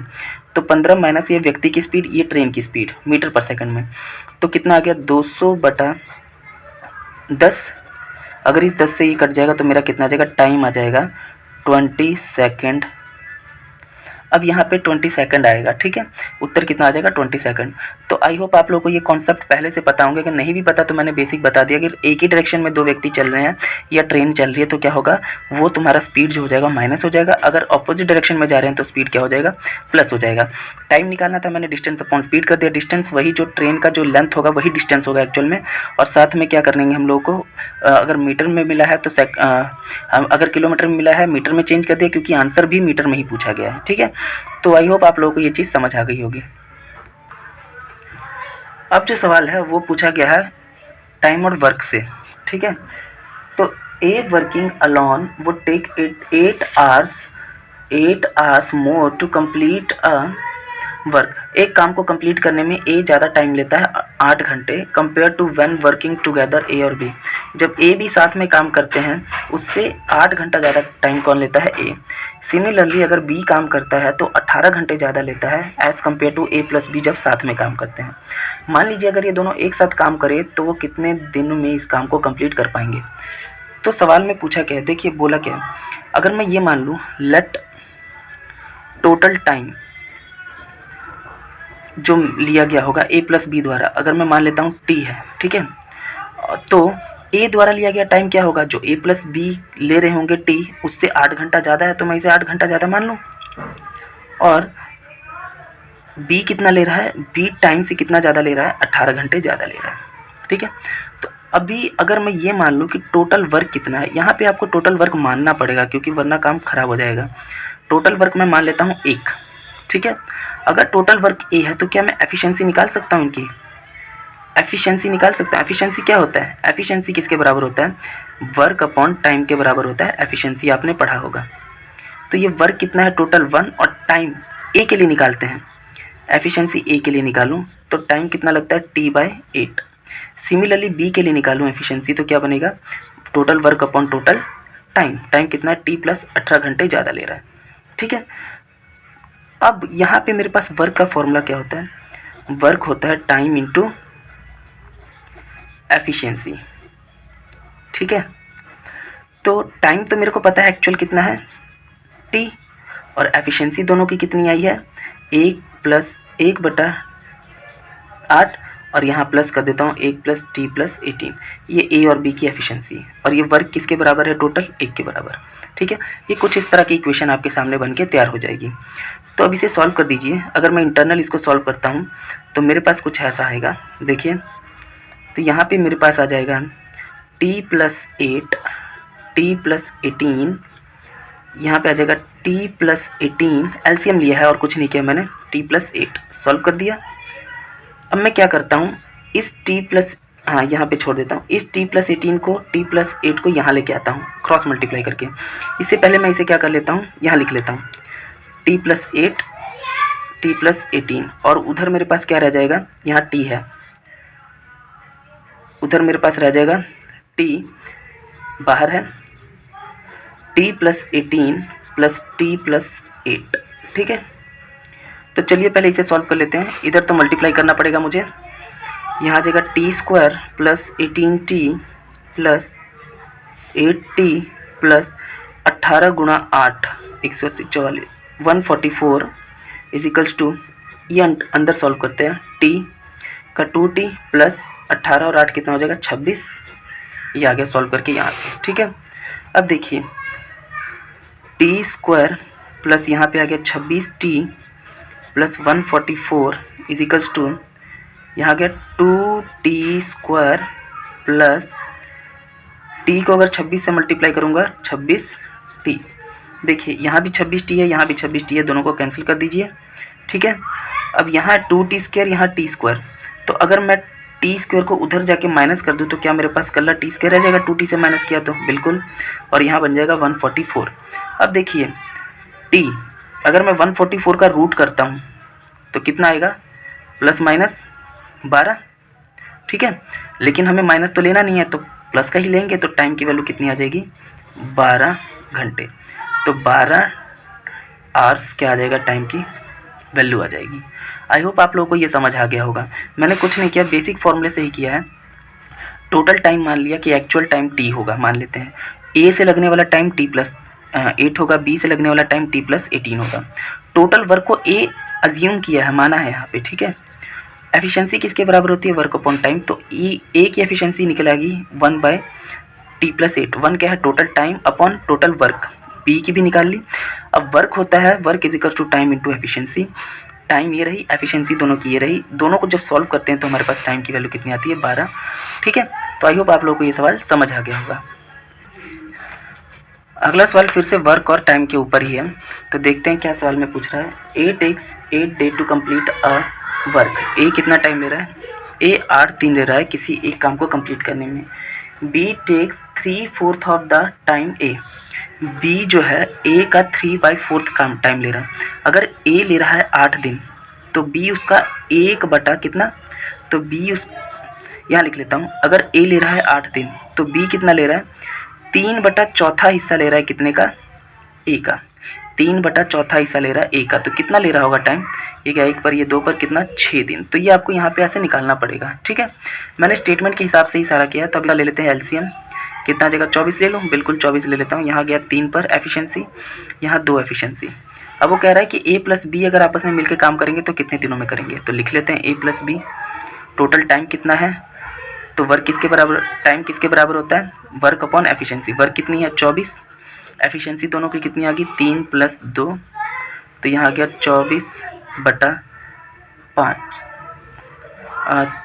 Speaker 1: तो 15 माइनस ये व्यक्ति की स्पीड, ये ट्रेन की स्पीड मीटर पर सेकंड में, तो कितना आ गया 200/10। अगर इस 10 से ये कट जाएगा तो मेरा कितना आ जाएगा, टाइम आ जाएगा 20 सेकेंड अब यहाँ पे 20 सेकंड आएगा, ठीक है, उत्तर कितना आ जाएगा 20 सेकंड। तो आई होप आप लोगों को ये कॉन्सेप्ट पहले से पता होंगे, अगर नहीं भी पता तो मैंने बेसिक बता दिया। अगर एक ही डायरेक्शन में दो व्यक्ति चल रहे हैं या ट्रेन चल रही है तो क्या होगा, वो तुम्हारा स्पीड जो हो जाएगा माइनस हो जाएगा। अगर ऑपोजिट डायरेक्शन में जा रहे हैं तो स्पीड क्या हो जाएगा, प्लस हो जाएगा। टाइम निकालना था, मैंने डिस्टेंस अपॉन स्पीड कर दिया। डिस्टेंस वही जो ट्रेन का जो लेंथ होगा वही डिस्टेंस होगा एक्चुअल में। और साथ में क्या करेंगे हम लोगों को, अगर मीटर में मिला है तो अगर किलोमीटर में मिला है मीटर में चेंज कर दिया, क्योंकि आंसर भी मीटर में ही पूछा गया है, ठीक है। तो आई होप आप लोगों को ये चीज़ समझ आ गई होगी। अब जो सवाल है वो पूछा गया है टाइम और वर्क से, ठीक है। तो A working alone would take 8 hours more to complete a work. एक काम को कंप्लीट करने में ए ज़्यादा टाइम लेता है 8 घंटे, compare to when working together A और बी। जब ए बी साथ में काम करते हैं उससे 8 घंटा ज़्यादा टाइम कौन लेता है, ए। सिमिलरली अगर बी काम करता है तो 18 घंटे ज़्यादा लेता है as compare to A plus B जब साथ में काम करते हैं। मान लीजिए अगर ये दोनों एक साथ काम करें तो वो कितने दिन में इस काम को कंप्लीट कर पाएंगे। तो सवाल में पूछा क्या है, देखिए बोला क्या है, अगर मैं ये मान लूँ लेट टोटल टाइम जो लिया गया होगा ए प्लस बी द्वारा, अगर मैं मान लेता हूँ टी है, ठीक है, तो ए द्वारा लिया गया टाइम क्या होगा, जो ए प्लस बी ले रहे होंगे टी उससे 8 घंटा ज़्यादा है तो मैं इसे 8 घंटा ज़्यादा मान लूँ। और बी कितना ले रहा है, बी टाइम से कितना ज़्यादा ले रहा है, 18 घंटे ज़्यादा ले रहा है, ठीक है। तो अभी अगर मैं ये मान लूँ कि टोटल वर्क कितना है, यहाँ पे आपको टोटल वर्क मानना पड़ेगा क्योंकि वरना काम ख़राब हो जाएगा। टोटल वर्क मैं मान लेता हूँ 1, ठीक है। अगर टोटल वर्क ए है तो क्या मैं एफिशिएंसी निकाल सकता हूँ, इनकी एफिशिएंसी निकाल सकता हूँ। एफिशिएंसी क्या होता है, एफिशिएंसी किसके बराबर होता है, वर्क अपॉन टाइम के बराबर होता है। एफिशिएंसी आपने पढ़ा होगा। तो ये वर्क कितना है टोटल 1 और टाइम ए के लिए निकालते हैं। एफिशिएंसी ए के लिए निकालूं तो टाइम कितना लगता है T/8। सिमिलरली बी के लिए निकालूं एफिशिएंसी तो क्या बनेगा, total work upon total time. Time कितना है T + 18 घंटे ज़्यादा ले रहा है, ठीक है। अब यहाँ पे मेरे पास वर्क का फॉर्मूला क्या होता है, वर्क होता है टाइम इंटू एफिशिएंसी, ठीक है। तो टाइम तो मेरे को पता है एक्चुअल कितना है T, और एफिशिएंसी दोनों की कितनी आई है 1 + 1/8, और यहाँ प्लस कर देता हूँ 1 + T + 18। ये ए और बी की एफिशिएंसी, और ये वर्क किसके बराबर है, टोटल 1 के बराबर, ठीक है। ये कुछ इस तरह की इक्वेशन आपके सामने बन के तैयार हो जाएगी। तो अब इसे सॉल्व कर दीजिए। अगर मैं इंटरनल इसको सॉल्व करता हूँ तो मेरे पास कुछ ऐसा आएगा, देखिए। तो यहाँ पे मेरे पास आ जाएगा T + 8 T + 18, यहाँ पे आ जाएगा T + 18, एलसीएम लिया है और कुछ नहीं किया मैंने, T + 8 सॉल्व कर दिया। अब मैं क्या करता हूँ, इस यहाँ पे छोड़ देता हूँ, इस T + 18 को T + 8 को यहाँ लेके आता हूँ क्रॉस मल्टीप्लाई करके। इससे पहले मैं इसे क्या कर लेता हूँ, यहाँ लिख लेता हूँ T + 8 T + 18, और उधर मेरे पास क्या रह जाएगा, यहाँ T है, उधर मेरे पास रह जाएगा T, बाहर है T + 18 + T + 8, ठीक है। तो चलिए पहले इसे सॉल्व कर लेते हैं। इधर तो मल्टीप्लाई करना पड़ेगा मुझे, यहाँ आ जाएगा T² + 18T + 8T + 18 × 8 144 144 = ये अंदर सॉल्व करते हैं, T का 2T + 18 और 8 कितना हो जाएगा 26। ये आ गया सॉल्व करके यहाँ पे, ठीक है। अब देखिए T² प्लस यहाँ पे आ गया 26T + 144 = यहाँ आ गया 2T² प्लस T को अगर 26 से मल्टीप्लाई करूँगा 26T। देखिए यहाँ भी 26T है, यहाँ भी 26T है, दोनों को कैंसिल कर दीजिए, ठीक है। अब यहाँ 2T², यहाँ T², तो अगर मैं T² को उधर जाके माइनस कर दूँ तो क्या मेरे पास कल्ला T² रह जाएगा, 2T से माइनस किया तो बिल्कुल, और यहाँ बन जाएगा 144। अब देखिए T अगर मैं 144 का रूट करता हूँ तो कितना आएगा, ±12, ठीक है। लेकिन हमें माइनस तो लेना नहीं है तो प्लस का ही लेंगे, तो टाइम की वैल्यू कितनी आ जाएगी 12 घंटे। तो 12 आवर्स क्या आ जाएगा, टाइम की वैल्यू आ जाएगी। आई होप आप लोगों को ये समझ आ गया होगा। मैंने कुछ नहीं किया, बेसिक फॉर्मूले से ही किया है। टोटल टाइम मान लिया कि एक्चुअल टाइम T होगा, मान लेते हैं। ए से लगने वाला टाइम T + 8 होगा, बी से लगने वाला टाइम टी प्लस 18 होगा। टोटल वर्क को ए अज्यूम किया है, माना है यहाँ पे, ठीक है। एफिशिएंसी किसके बराबर होती है, वर्क अपॉन टाइम, तो ए की एफिशिएंसी निकल आएगी 1/t+8। 1 क्या है, total time upon total work, B की भी निकाल ली। अब वर्क होता है work is equal to time into efficiency, time ये रही, एफिशिएंसी दोनों की ये रही, दोनों को जब सॉल्व करते हैं तो हमारे पास टाइम की वैल्यू कितनी आती है, 12, ठीक है। तो आई होप आप लोगों को ये सवाल समझ आ गया होगा। अगला सवाल फिर से वर्क और टाइम के ऊपर ही है, तो देखते हैं क्या सवाल में पूछ रहा है। A takes 8 day to complete a work, A कितना टाइम ले रहा है, ए 8 दिन ले रहा है किसी एक काम को कंप्लीट करने में। B takes 3/4 of the time A, B जो है ए का 3/4 काम टाइम ले रहा है। अगर ए ले रहा है 8 दिन तो बी उसका 1 कितना, तो बी उस यहाँ लिख लेता हूँ, अगर ए ले रहा है 8 दिन तो बी कितना ले रहा है, 3/4 हिस्सा ले रहा है कितने का, ए का, 3/4 हिस्सा ले रहा है ए का। तो कितना ले रहा होगा टाइम, ये क्या 1 पर ये 2 पर कितना 6 दिन। तो ये आपको यहाँ पे ऐसे निकालना पड़ेगा, ठीक है। मैंने स्टेटमेंट के हिसाब से ही सारा किया। तब ले लेते हैं एलसीएम, कितना जगह 24 ले लूँ, बिल्कुल 24 ले लेता हूँ। यहाँ गया 3 पर एफिशिएंसी, यहाँ 2 एफिशिएंसी। अब वो कह रहा है कि ए प्लस बी अगर आपस में मिलकर काम करेंगे तो कितने दिनों में करेंगे, तो लिख लेते हैं ए प्लस बी। टोटल टाइम कितना है, तो वर्क किसके बराबर, टाइम किसके बराबर होता है, वर्क अपॉन एफिशिएंसी। वर्क कितनी है 24, एफिशिएंसी दोनों की कितनी आ गई 3 + 2, तो यहाँ आ गया 24/5,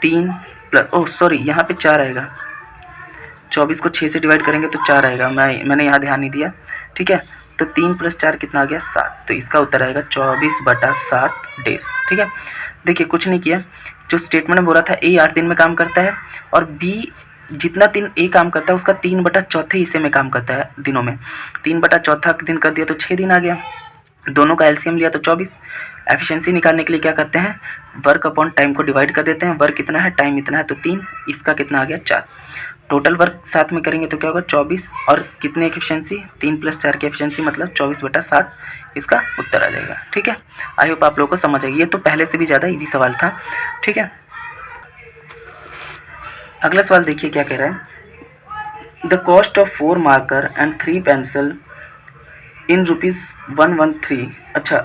Speaker 1: 3 प्लस सॉरी यहाँ पे 4 आएगा, 24 को 6 से डिवाइड करेंगे तो 4 आएगा, मैंने यहाँ ध्यान नहीं दिया, ठीक है। तो 3 + 4 कितना आ गया 7, तो इसका उत्तर आएगा 24/7 डेज, ठीक है। देखिए कुछ नहीं किया, जो स्टेटमेंट में बोला था ए 8 दिन में काम करता है और बी जितना दिन ए काम करता है उसका 3/4 हिस्से में काम करता है दिनों में। 3/4 दिन कर दिया तो 6 दिन आ गया, दोनों का एलसीएम लिया तो 24। एफिशिएंसी निकालने के लिए क्या करते हैं, वर्क अपॉन टाइम को डिवाइड कर देते हैं। वर्क कितना है, टाइम इतना है, तो 3, इसका कितना आ गया 4। टोटल वर्क साथ में करेंगे तो क्या होगा 24, और कितने की एफिशिएंसी 3 + 4 की एफिशिएंसी मतलब 24/7, इसका उत्तर आ जाएगा, ठीक है। आई होप आप लोगों को समझ आएगी, ये तो पहले से भी ज़्यादा इजी सवाल था, ठीक है। अगला सवाल देखिए क्या कह रहा है, the cost of 4 marker and 3 pencil in ₹113। अच्छा,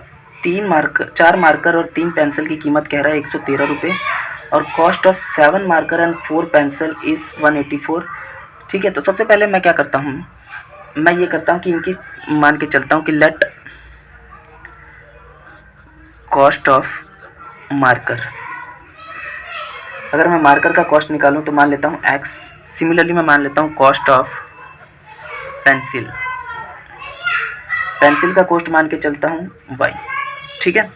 Speaker 1: 4 मार्कर और 3 पेंसिल की कीमत कह रहा है 113 रुपये, और cost of 7 marker and 4 pencil is 184, ठीक है। तो सबसे पहले मैं क्या करता हूँ, मैं ये करता हूँ कि इनकी मान के चलता हूँ कि लेट कॉस्ट ऑफ मार्कर, अगर मैं मार्कर का कॉस्ट निकालूँ तो मान लेता हूँ x, सिमिलरली मैं मान लेता हूँ कॉस्ट ऑफ पेंसिल, पेंसिल का कॉस्ट मान के चलता हूँ y, ठीक है।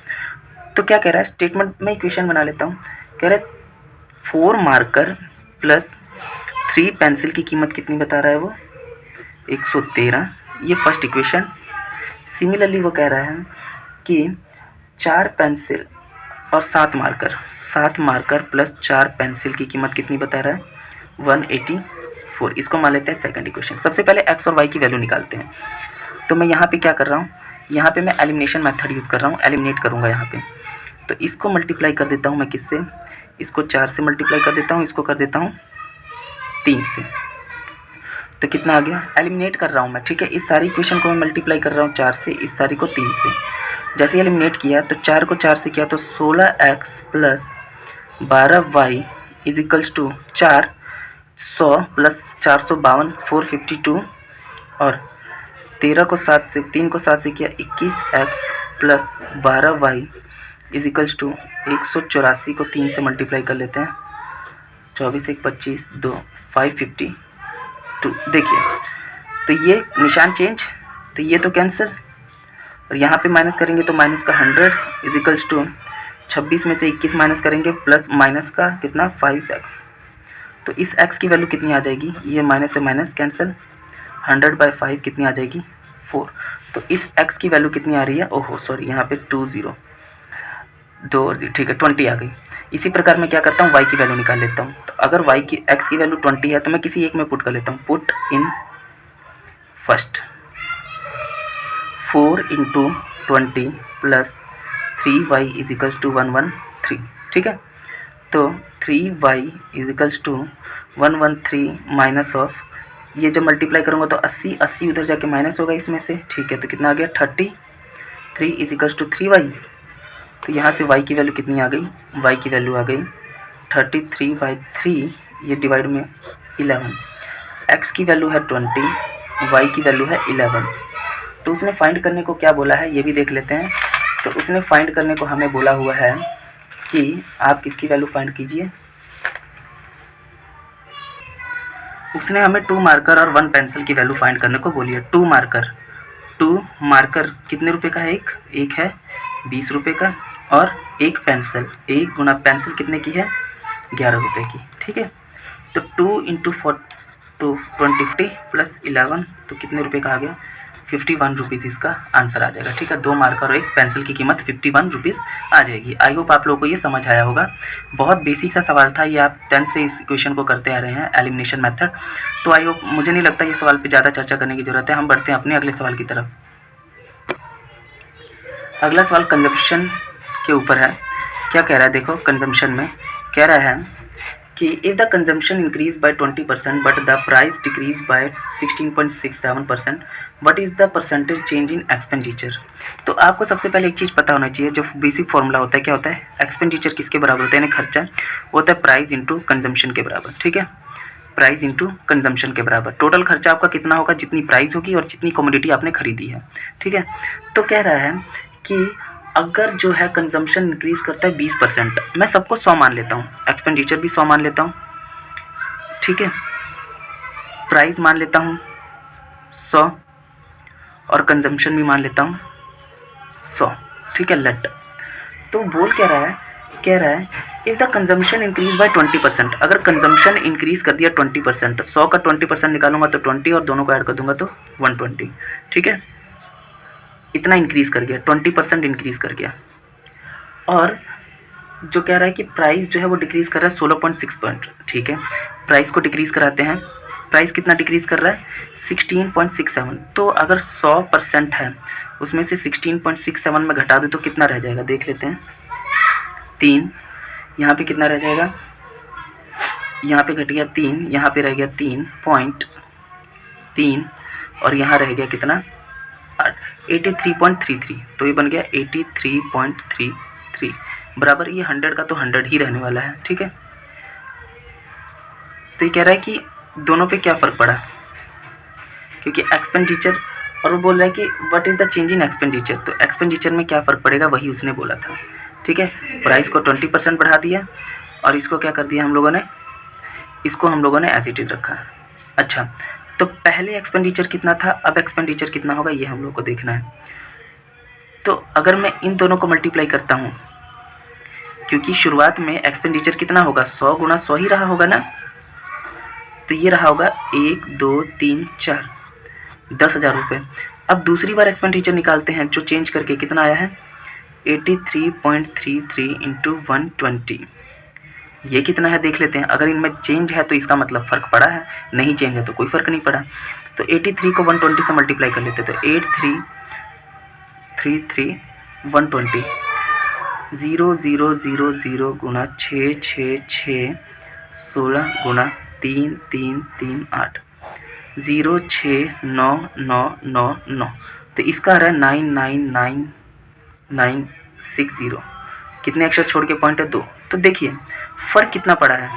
Speaker 1: तो क्या कह रहा है, स्टेटमेंट में इक्वेशन बना लेता हूँ, कह रहा है 4 मार्कर प्लस 3 पेंसिल की कीमत कितनी बता रहा है वो 113, ये फर्स्ट इक्वेशन। सिमिलरली वो कह रहा है कि 4 पेंसिल और 7 मार्कर प्लस 4 पेंसिल की कीमत कितनी बता रहा है 184, इसको मान लेते हैं सेकंड इक्वेशन। सबसे पहले x और y की वैल्यू निकालते हैं। तो मैं यहाँ पे क्या कर रहा हूँ, यहाँ पे मैं एलिमिनेशन मेथड यूज़ कर रहा हूँ, एलिमिनेट करूँगा यहाँ पे। तो इसको मल्टीप्लाई कर देता हूँ मैं किससे, इसको 4 से मल्टीप्लाई कर देता हूँ, इसको कर देता हूँ 3 से, तो कितना आ गया, एलिमिनेट कर रहा हूँ मैं, ठीक है। इस सारी इक्वेशन को मैं मल्टीप्लाई कर रहा हूँ 4 से, इस सारी को 3 से। जैसे एलिमिनेट किया तो 4 को 4 से किया तो 16x + 12y is equals to 400 + 452 452, और 13 को 7 से 3 को 7 से किया 21x + 12y is equals to 184 को 3 से मल्टीप्लाई कर लेते हैं, 24 1 25 2 552। देखिए तो ये निशान चेंज, तो ये तो कैंसिल, और यहाँ पे माइनस करेंगे तो माइनस का 100 इज इक्वल्स टू 26 में से 21 माइनस करेंगे प्लस माइनस का कितना 5x, तो इस x की वैल्यू कितनी आ जाएगी, ये माइनस से माइनस कैंसिल, 100/5 कितनी आ जाएगी 4। तो इस x की वैल्यू कितनी आ रही है, ओहो सॉरी यहाँ पे 2 0 ठीक है 20 आ गई। इसी प्रकार मैं क्या करता हूँ y की वैल्यू निकाल लेता हूँ। तो अगर x की वैल्यू 20 है तो मैं किसी एक में पुट कर लेता हूँ, put in first 4 × 20 + 3y is equals to 113, ठीक है। तो 3y is equals to 113 minus of ये जब मल्टीप्लाई करूँगा तो 80 उधर जाके माइनस होगा इसमें से, ठीक है। तो कितना आ गया 33 इज इक्वल्स टू 3y। तो यहाँ से y की वैल्यू कितनी आ गई, y की वैल्यू आ गई 33/3, ये डिवाइड में 11। x की वैल्यू है 20, y की वैल्यू है 11। तो उसने फाइंड करने को क्या बोला है ये भी देख लेते हैं। तो उसने फाइंड करने को हमें बोला हुआ है कि आप किसकी वैल्यू फाइंड कीजिए। उसने हमें 2 मार्कर और 1 पेंसिल की वैल्यू फाइंड करने को बोली है। 2 मार्कर कितने रुपए का है, एक है 20 रुपये का, और एक पेंसिल, एक गुना पेंसिल कितने की है 11 रुपये की, ठीक है। तो 2 इंटू 20 प्लस 11 तो कितने रुपये का आ गया 51 रुपीज़ इसका आंसर आ जाएगा, ठीक है। 2 मार्कर और एक पेंसिल की कीमत 51 रुपीज़ आ जाएगी। आई होप आप लोगों को ये समझ आया होगा। बहुत बेसिक सा सवाल था ये, आप 10th से इस क्वेश्चन को करते आ रहे हैं, एलिमिनेशन मेथड। तो आई होप, मुझे नहीं लगता ये सवाल पे ज़्यादा चर्चा करने की ज़रूरत है। हम बढ़ते हैं अपने अगले सवाल की तरफ। अगला सवाल कंजम्पशन के ऊपर है। क्या कह रहा है देखो, कंजम्पशन में कह रहा है कि if the consumption increase by 20% but the price decrease by 16.67%, what is the percentage change in expenditure. तो आपको सबसे पहले एक चीज़ पता होना चाहिए, जो बेसिक फॉर्मूला होता है क्या होता है, एक्सपेंडिचर किसके बराबर होता है, यानी खर्चा वो होता है प्राइस इंटू कंजम्पशन के बराबर, ठीक है। प्राइस इंटू कंजम्पशन के बराबर। टोटल खर्चा आपका कितना होगा, जितनी प्राइस होगी और जितनी कमोडिटी आपने खरीदी है, ठीक है। तो कह रहा है कि अगर जो है कंजम्पशन इंक्रीज़ करता है 20%, मैं सबको 100 मान लेता हूँ, एक्सपेंडिचर भी 100 मान लेता हूँ, ठीक है, प्राइस मान लेता हूँ 100 और कंजम्पशन भी मान लेता हूँ 100, ठीक है। लेट, तो बोल क्या रहा है, कह रहा है if the consumption increase by 20%, अगर कंजम्पशन इंक्रीज़ कर दिया 20%, 100 का 20% निकालूंगा तो 20 और दोनों को ऐड कर दूंगा तो 120, ठीक है। इतना इंक्रीज़ कर गया, 20% इंक्रीज़ कर गया। और जो कह रहा है कि प्राइस जो है वो डिक्रीज़ कर रहा है 16.6, ठीक है। प्राइस को डिक्रीज़ कराते हैं, प्राइस कितना डिक्रीज़ कर रहा है 16.67। तो अगर 100% है उसमें से 16.67 में घटा दो तो कितना रह जाएगा, देख लेते हैं। 3, यहाँ पे कितना रह जाएगा, यहाँ पे घट गया 3, यहाँ पे रह गया 3.3 और यहाँ रह गया कितना 83.33। तो ये बन गया 83.33 बराबर, ये 100 का तो 100 ही रहने वाला है, ठीक है। तो ये कह रहा है कि दोनों पे क्या फ़र्क पड़ा, क्योंकि एक्सपेंडिचर, और वो बोल रहा है कि what is the change in expenditure. तो एक्सपेंडिचर में क्या फ़र्क पड़ेगा वही उसने बोला था, ठीक है। प्राइस को 20% बढ़ा दिया और इसको क्या कर दिया हम लोगों ने, इसको हम लोगों ने एज इट इज़ रखा। अच्छा, तो पहले एक्सपेंडिचर कितना था, अब एक्सपेंडिचर कितना होगा, ये हम लोग को देखना है। तो अगर मैं इन दोनों को मल्टीप्लाई करता हूँ, क्योंकि शुरुआत में एक्सपेंडिचर कितना होगा 100 गुना 100 ही रहा होगा ना, तो ये रहा होगा 1 2 3 4 10,000 रुपये। अब दूसरी बार एक्सपेंडिचर निकालते हैं, जो चेंज करके कितना आया है 83.33 इंटू 120, ये कितना है देख लेते हैं। अगर इनमें चेंज है तो इसका मतलब फ़र्क पड़ा है, नहीं चेंज है तो कोई फ़र्क नहीं पड़ा। तो 83 को 120 से मल्टीप्लाई कर लेते, तो 8333 120, 0 0 0 0 गुना 6 6 6 16 गुना 3 3 3 8 0 6 9 9 9 9। तो इसका आ रहा है 999960। कितने अक्षर छोड़ के पॉइंट है 2। तो देखिए फ़र्क कितना पड़ा है,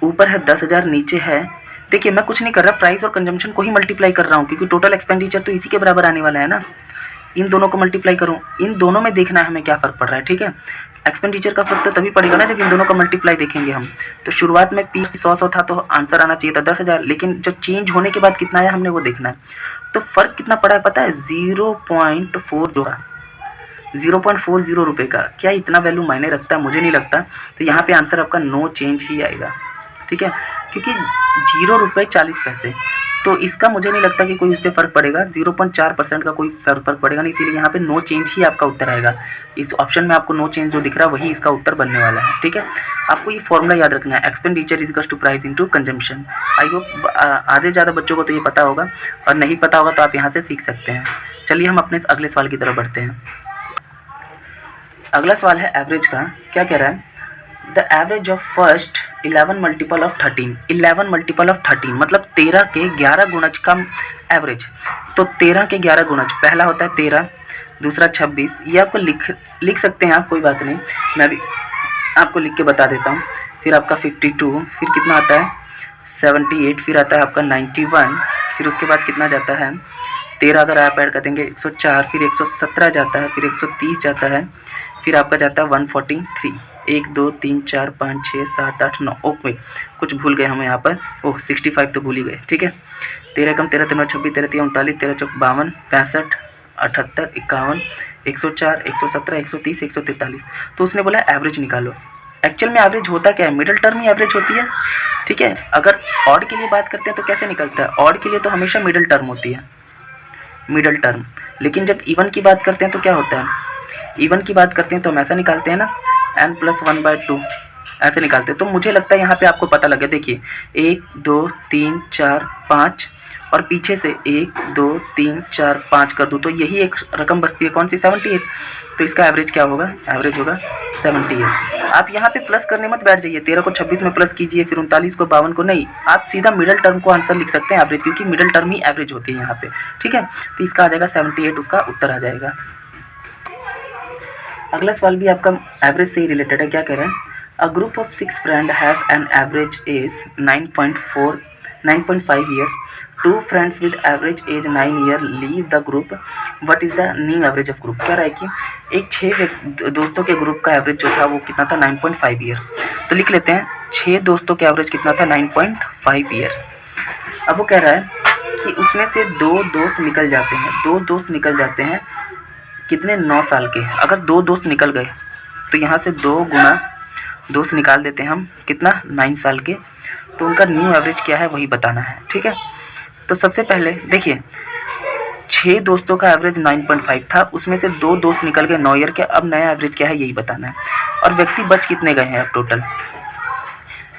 Speaker 1: ऊपर है 10,000, नीचे है, देखिए मैं कुछ नहीं कर रहा, प्राइस और कंजम्पशन को ही मल्टीप्लाई कर रहा हूँ, क्योंकि टोटल एक्सपेंडिचर तो इसी के बराबर आने वाला है ना। इन दोनों को मल्टीप्लाई करूँ, इन दोनों में देखना है हमें क्या फ़र्क पड़ रहा है, ठीक है। एक्सपेंडिचर का फ़र्क तो तभी पड़ेगा ना जब इन दोनों का मल्टीप्लाई देखेंगे हम। तो शुरुआत में पी 100 था तो आंसर आना चाहिए था 10,000, लेकिन जब चेंज होने के बाद कितना आया हमने वो देखना है। तो फ़र्क कितना पड़ा है पता है, 0.40 रुपये का। क्या इतना वैल्यू मायने रखता है, मुझे नहीं लगता। तो यहाँ पे आंसर आपका नो चेंज ही आएगा, ठीक है, क्योंकि 0 रुपये 40 पैसे, तो इसका मुझे नहीं लगता कि कोई उस पर फ़र्क पड़ेगा। 0.4% का कोई फ़र्क पड़ेगा नहीं, इसीलिए यहाँ पे नो चेंज ही आपका उत्तर आएगा। इस ऑप्शन में आपको नो चेंज जो दिख रहा है वही इसका उत्तर बनने वाला है, ठीक है। आपको ये फॉर्मूला याद रखना है, expenditure is equals to price into consumption. I hope आधे ज़्यादा बच्चों को तो ये पता होगा, और नहीं पता होगा तो आप यहाँ से सीख सकते हैं। चलिए हम अपने अगले सवाल की तरफ बढ़ते हैं। अगला सवाल है एवरेज का। क्या कह रहा है, the average of first 11 multiple of 13, 11 multiple of 13 मतलब 13 के 11 गुणज का एवरेज। तो 13 के 11 गुणज, पहला होता है 13, दूसरा 26, ये आपको लिख सकते हैं आप, कोई बात नहीं, मैं भी आपको लिख के बता देता हूँ। फिर आपका 52, फिर कितना आता है 78, फिर आता है आपका 91, फिर उसके बाद कितना जाता है 13 अगर आप ऐड कर देंगे 104, फिर 117 जाता है, फिर 130 जाता है, फिर आपका जाता है 143, 1 2 3 4 5 6 7 8 9, ओके कुछ भूल गए हम यहाँ पर, ओह 65 तो भूल ही गए, ठीक है। 13 कम 13 13 26 13 3 39 13 चौक 52 65 78 51 104 117 130 143। तो उसने बोला एवरेज निकालो। एक्चुअल में एवरेज होता क्या है, मिडिल टर्म ही एवरेज होती है, ठीक है। अगर ऑड के लिए बात करते हैं तो कैसे निकलता है, ऑड के लिए तो हमेशा मिडिल टर्म होती है, मिडिल टर्म। लेकिन जब इवन की बात करते हैं तो क्या होता है, इवन की बात करते हैं तो हम ऐसा निकालते हैं ना, n+1/2 ऐसे निकालते हैं। तो मुझे लगता है यहाँ पे आपको पता लगे, देखिए 1 2 3 4 5 और पीछे से 1 2 3 4 5 कर दूँ तो यही एक रकम बचती है, कौन सी 78। तो इसका एवरेज क्या होगा, एवरेज होगा 78। आप यहाँ पे प्लस करने मत बैठ जाइए, 13 को 26 में प्लस कीजिए, फिर 39 को 52 को नहीं, आप सीधा मिडिल टर्म को आंसर लिख सकते हैं एवरेज, क्योंकि मिडिल टर्म ही एवरेज होती है यहाँ पे, ठीक है। तो इसका आ जाएगा 78, उसका उत्तर आ जाएगा। अगला सवाल भी आपका एवरेज से ही रिलेटेड है, क्या कह रहे हैं, a group of 6 friend have an average age 9.5 years, 2 friends with average age 9 year leave the group, what is the new average of group। कह रहा है कि एक 6 दोस्तों के ग्रुप का एवरेज जो था वो कितना था 9.5 ईयर। तो लिख लेते हैं 6 दोस्तों के एवरेज कितना था 9.5 ईयर। अब वो कह रहा है कि उसमें से 2 दोस्त निकल जाते हैं, 2 दोस्त निकल जाते हैं कितने 9 साल के। अगर 2 दोस्त निकल गए तो यहाँ से 2 गुना दोस्त निकाल देते हैं हम, कितना 9 साल के। तो उनका न्यू एवरेज क्या है वही बताना है, ठीक है। तो सबसे पहले देखिए 6 दोस्तों का एवरेज 9.5 था, उसमें से 2 दोस्त निकल गए 9 ईयर के, अब नया एवरेज क्या है यही बताना है। और व्यक्ति बच कितने गए हैं अब टोटल,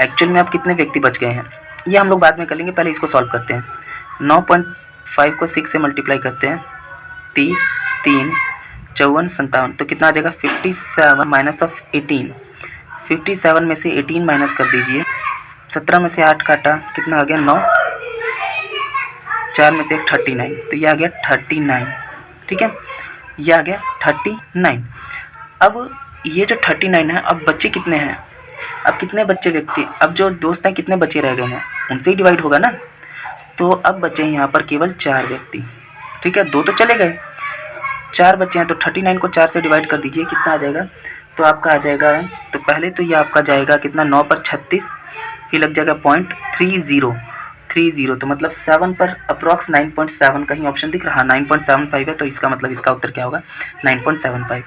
Speaker 1: एक्चुअल में अब कितने व्यक्ति बच गए हैं ये हम लोग बाद में कर लेंगे, पहले इसको सॉल्व करते हैं। 9.5 को 6 से मल्टीप्लाई करते हैं, 30 3 54 57, तो कितना आ जाएगा 57 माइनस ऑफ 18, 57 में से 18 माइनस कर दीजिए, 17 में से 8 काटा कितना आ गया 9, 4 में से 39, तो ये आ गया 39, ठीक है, ये आ गया 39। अब ये जो 39 है, अब बच्चे कितने हैं, अब कितने बच्चे व्यक्ति, अब जो दोस्त हैं कितने बच्चे रह गए हैं उनसे ही डिवाइड होगा ना। तो अब बचे हैं यहाँ पर केवल 4 व्यक्ति, ठीक है, 2 तो चले गए, 4 बच्चे हैं। तो 39 को 4 से डिवाइड कर दीजिए, कितना आ जाएगा, तो आपका आ जाएगा, तो पहले तो ये आपका जाएगा कितना 9 पर 36, फिर लग जाएगा 0.30, तो मतलब 7 पर अप्रॉक्स 9.7 कहीं ऑप्शन दिख रहा, 9.75 है, तो इसका मतलब इसका उत्तर क्या होगा 9.75।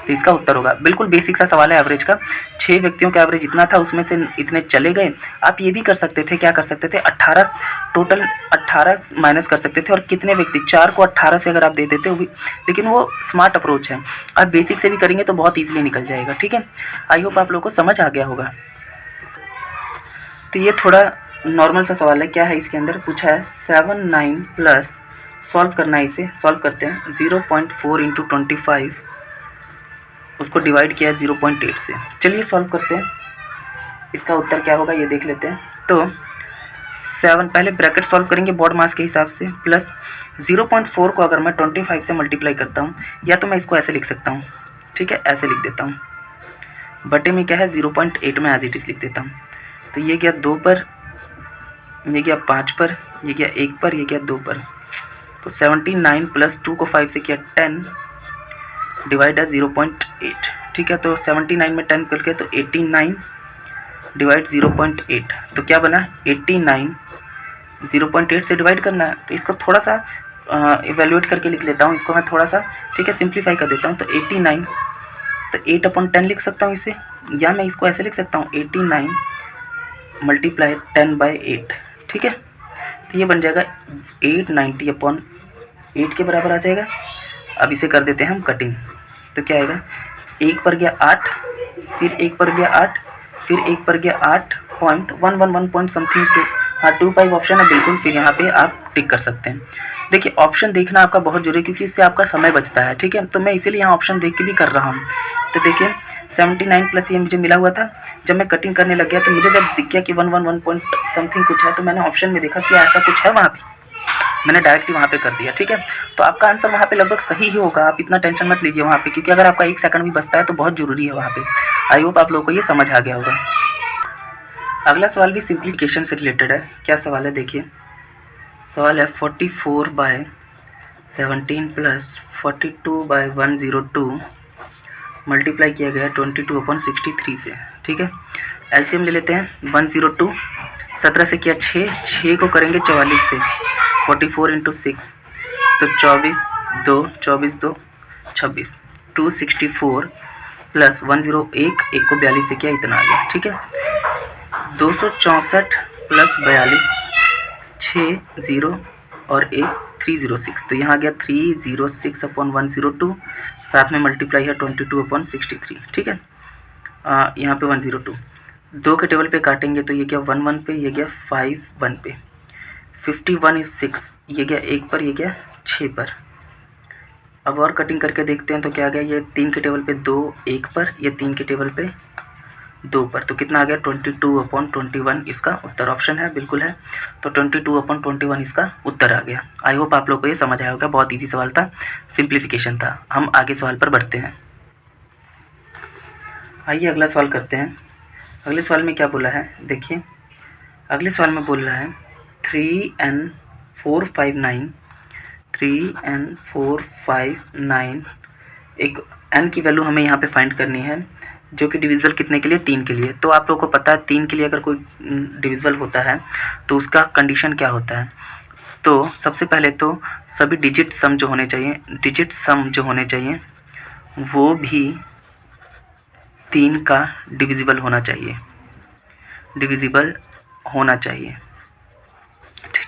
Speaker 1: तो इसका उत्तर होगा, बिल्कुल बेसिक सा सवाल है एवरेज का। 6 व्यक्तियों का एवरेज इतना था, उसमें से इतने चले गए। आप ये भी कर सकते थे, क्या कर सकते थे 18 टोटल 18 माइनस कर सकते थे, और कितने व्यक्ति 4 को 18 से अगर आप दे देते हो भी, लेकिन वो स्मार्ट अप्रोच है, आप बेसिक से भी करेंगे तो बहुत ईजिली निकल जाएगा, ठीक है। आई होप आप लोगों को समझ आ गया होगा। तो ये थोड़ा नॉर्मल सा सवाल है, क्या है इसके अंदर पूछा है 7 9 प्लस, सॉल्व करना है, इसे सॉल्व करते हैं। 0.4 इंटू 25, उसको डिवाइड किया है 0.8 से। चलिए सॉल्व करते हैं, इसका उत्तर क्या होगा ये देख लेते हैं। तो 7 पहले ब्रैकेट सॉल्व करेंगे बोर्ड मास के हिसाब से, प्लस 0.4 को अगर मैं 25 से मल्टीप्लाई करता हूँ, या तो मैं इसको ऐसे लिख सकता हूँ, ठीक है, ऐसे लिख देता हूँ, बटे में क्या है 0.8 में एज इट इज़ लिख देता हूँ। तो ये गया 2 पर, ये गया 5 पर, ये गया 1 पर, ये गया 2 पर। तो 79 प्लस 2 को 5 से किया 10, डिवाइड है 0.8, ठीक है। तो 79 में 10 करके तो 89 डिवाइड 0.8, तो क्या बना 89, 0.8 से डिवाइड करना है। तो इसको थोड़ा सा इवेल्युएट करके लिख लेता हूँ, इसको मैं थोड़ा सा, ठीक है, सिंप्लीफाई कर देता हूँ। तो 89, तो 8/10 लिख सकता हूँ इसे, या मैं इसको ऐसे लिख सकता हूँ 89 मल्टीप्लाई 10/8, ठीक है। तो ये बन जाएगा 890/8 के बराबर आ जाएगा। अब इसे कर देते हैं हम कटिंग, तो क्या आएगा 1 पर गया 8, फिर 1 पर गया 8, फिर 1 पर गया 8.111 पॉइंट समथिंग, 2 हाँ 25 ऑप्शन है बिल्कुल, फिर यहाँ पे आप टिक कर सकते हैं। देखिए ऑप्शन देखना आपका बहुत ज़रूरी है क्योंकि इससे आपका समय बचता है, ठीक है। तो मैं इसीलिए यहाँ ऑप्शन देख के भी कर रहा हूँ। तो देखिए 79 प्लस ये मुझे मिला हुआ था। जब मैं कटिंग करने लग गया तो मुझे जब दिख गया कि 111 पॉइंट समथिंग कुछ है, तो मैंने ऑप्शन में देखा कि ऐसा कुछ है वहाँ पे, मैंने डायरेक्टली वहाँ पे कर दिया, ठीक है। तो आपका आंसर वहाँ पे लगभग सही ही होगा, आप इतना टेंशन मत लीजिए वहाँ पे, क्योंकि अगर आपका 1 सेकंड भी बचता है तो बहुत ज़रूरी है वहाँ पे। आई होप आप लोगों को ये समझ आ गया होगा। अगला सवाल भी सिंप्लीफिकेशन से रिलेटेड है। क्या सवाल है देखिए, सवाल है 44/17 प्लस 42/102 मल्टीप्लाई किया गया 22/63 से, ठीक है। एलसीएम ले लेते हैं। 102 17 से किया 6 को करेंगे 44 से, 44 × 6 तो 24 2 26 264 प्लस 101 को 42 से किया, इतना आ गया, ठीक है। 264 प्लस 42 6 0 और 1 306, तो यहाँ आ गया 306/102, साथ में मल्टीप्लाई है 22/63, ठीक है। यहाँ पे 102 2 के टेबल पे काटेंगे तो ये गया 1 1 पे, ये गया 5 1 पे, 51 is 6, ये गया 1 पर, ये गया 6 पर। अब और कटिंग करके देखते हैं तो क्या आ गया, ये 3 के टेबल पे 2 1 पर, ये 3 के टेबल पे 2 पर, तो कितना आ गया 22/21 इसका उत्तर। ऑप्शन है, बिल्कुल है। तो 22/21 इसका उत्तर आ गया। आई होप आप लोग को ये समझ आया होगा। बहुत ईजी सवाल था, सिंप्लीफिकेशन था। हम आगे सवाल पर बढ़ते हैं। आइए अगला सवाल करते हैं। अगले सवाल में क्या बोला है देखिए, अगले सवाल में बोल रहा है 3n459 एक n की वैल्यू हमें यहाँ पे फाइंड करनी है, जो कि डिविजिबल कितने के लिए, 3 के लिए। तो आप लोगों को पता है 3 के लिए अगर कोई डिविजिबल होता है तो उसका कंडीशन क्या होता है। तो सबसे पहले तो सभी डिजिट सम जो होने चाहिए वो भी 3 का डिविजिबल होना चाहिए,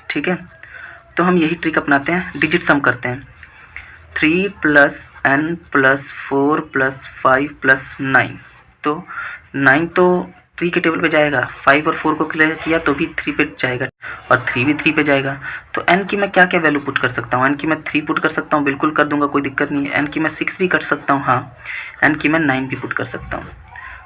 Speaker 1: ठीक है। तो हम यही ट्रिक अपनाते हैं, डिजिट सम करते हैं। 3 + n + 4 + 5 + 9, तो 9 तो 3 के टेबल पे जाएगा, 5 और 4 को क्लियर किया तो भी 3 पे जाएगा और 3 भी 3 पे जाएगा। तो n की मैं क्या क्या वैल्यू पुट कर सकता हूँ, n की मैं 3 पुट कर सकता हूँ, बिल्कुल कर दूंगा, कोई दिक्कत नहीं है। n की मैं 6 भी कर सकता हूँ, हाँ। n की मैं 9 भी पुट कर सकता हूँ।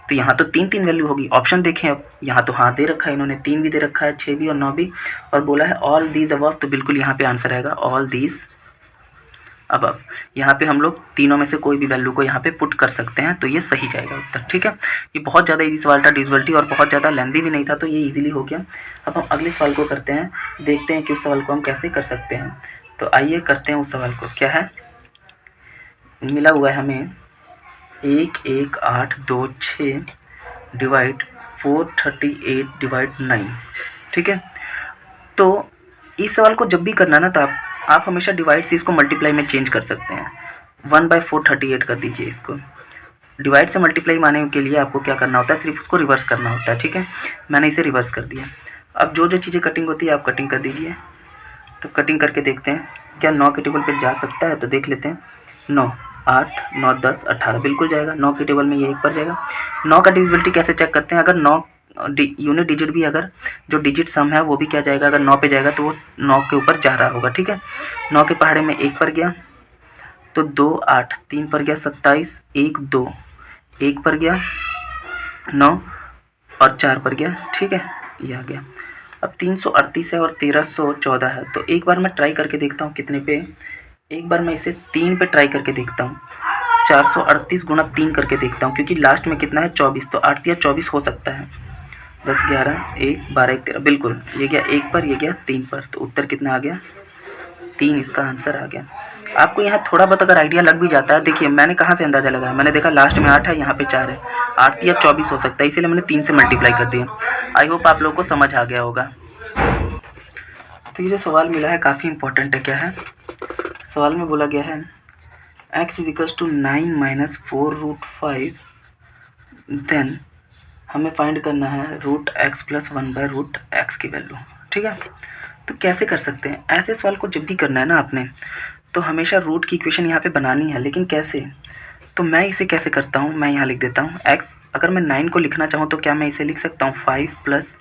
Speaker 1: तो यहाँ तो 3 वैल्यू होगी। ऑप्शन देखें, अब यहाँ तो हाँ दे रखा है इन्होंने, 3 भी दे रखा है, 6 भी और 9 भी, और बोला है ऑल दीज अबव, तो बिल्कुल यहाँ पे आंसर आएगा ऑल दीज अबव। यहाँ पे हम लोग तीनों में से कोई भी वैल्यू को यहाँ पे पुट कर सकते हैं, तो ये सही जाएगा उत्तर, ठीक है। ये बहुत ज़्यादा इजी सवाल था, डिविजिबिलिटी, और बहुत ज़्यादा लेंथी भी नहीं था, तो ये इजीली हो गया। अब हम अगले सवाल को करते हैं, देखते हैं कि उस सवाल को हम कैसे कर सकते हैं। तो आइए करते हैं उस सवाल को। क्या है, मिला हुआ है हमें 11826 डिवाइड 438/9, ठीक है। तो इस सवाल को जब भी करना ना, तो आप हमेशा डिवाइड से इसको मल्टीप्लाई में चेंज कर सकते हैं। 1/438 कर दीजिए इसको। डिवाइड से मल्टीप्लाई माने के लिए आपको क्या करना होता है, सिर्फ उसको रिवर्स करना होता है, ठीक है। मैंने इसे रिवर्स कर दिया। अब जो चीज़ें कटिंग होती है आप कटिंग कर दीजिए। तो कटिंग करके देखते हैं क्या 9 के टेबल पर जा सकता है, तो देख लेते हैं। 9 8 9 10 18 बिल्कुल जाएगा। 9 के टेबल में ये 1 पर जाएगा। 9 का डिविजिबिलिटी कैसे चेक करते हैं, अगर 9 यूनिट डिजिट भी, अगर जो डिजिट सम है वो भी क्या जाएगा, अगर 9 पे जाएगा तो वो 9 के ऊपर जा रहा होगा, ठीक है। 9 के पहाड़े में 1 पर गया तो 2 8, 3 पर गया 27, 1 2, 1 पर गया 9 और 4 पर गया, ठीक है, ये आ गया। अब 338 है और 1314 है, तो एक बार मैं ट्राई करके देखता हूँ कितने पे, एक बार मैं इसे 3 पे ट्राई करके देखता हूँ। 438 × 3 करके देखता हूँ, क्योंकि लास्ट में कितना है 24, तो 8 या 24 हो सकता है। 10 11 1 12 1 13, बिल्कुल ये गया 1 पर, ये गया 3 पर, तो उत्तर कितना आ गया 3, इसका आंसर आ गया। आपको यहाँ थोड़ा बहुत अगर आइडिया लग भी जाता है, देखिए मैंने कहाँ से अंदाज़ा लगाया, मैंने देखा लास्ट में 8 है, यहाँ पे 4 है, 8 या 24 हो सकता है, इसीलिए मैंने 3 से मल्टीप्लाई कर दिया। आई होप आप लोगों को समझ आ गया होगा। तो ये जो सवाल मिला है काफ़ी इंपॉर्टेंट है। क्या है, सवाल में बोला गया है x = 9 - 4√5, देन हमें फाइंड करना है √x + 1/√x की वैल्यू, ठीक है। तो कैसे कर सकते हैं ऐसे सवाल को, जब भी करना है ना आपने, तो हमेशा रूट की इक्वेशन यहाँ पे बनानी है, लेकिन कैसे, तो मैं इसे कैसे करता हूँ, मैं यहाँ लिख देता हूँ x, अगर मैं 9 को लिखना चाहूँ तो क्या मैं इसे लिख सकता हूँ 5 +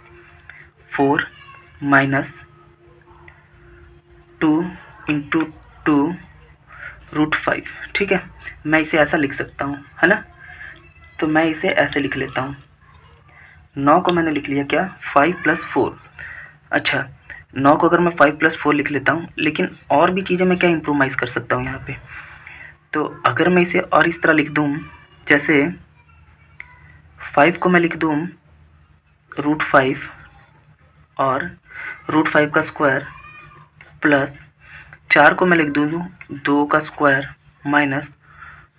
Speaker 1: 4 - 2 इंटू 2√5, ठीक है। मैं इसे ऐसा लिख सकता हूँ, है ना। तो मैं इसे ऐसे लिख लेता हूँ, 9 को मैंने लिख लिया क्या, 5 + 4। अच्छा, 9 को अगर मैं 5 + 4 लिख लेता हूँ, लेकिन और भी चीज़ें मैं क्या इम्प्रोवाइज़ कर सकता हूँ यहाँ पे। तो अगर मैं इसे और इस तरह लिख दूँ, जैसे 5 को मैं लिख दूँ √5 और √5 का स्क्वायर प्लस 4 को मैं लिख दूँ 2 का स्क्वायर माइनस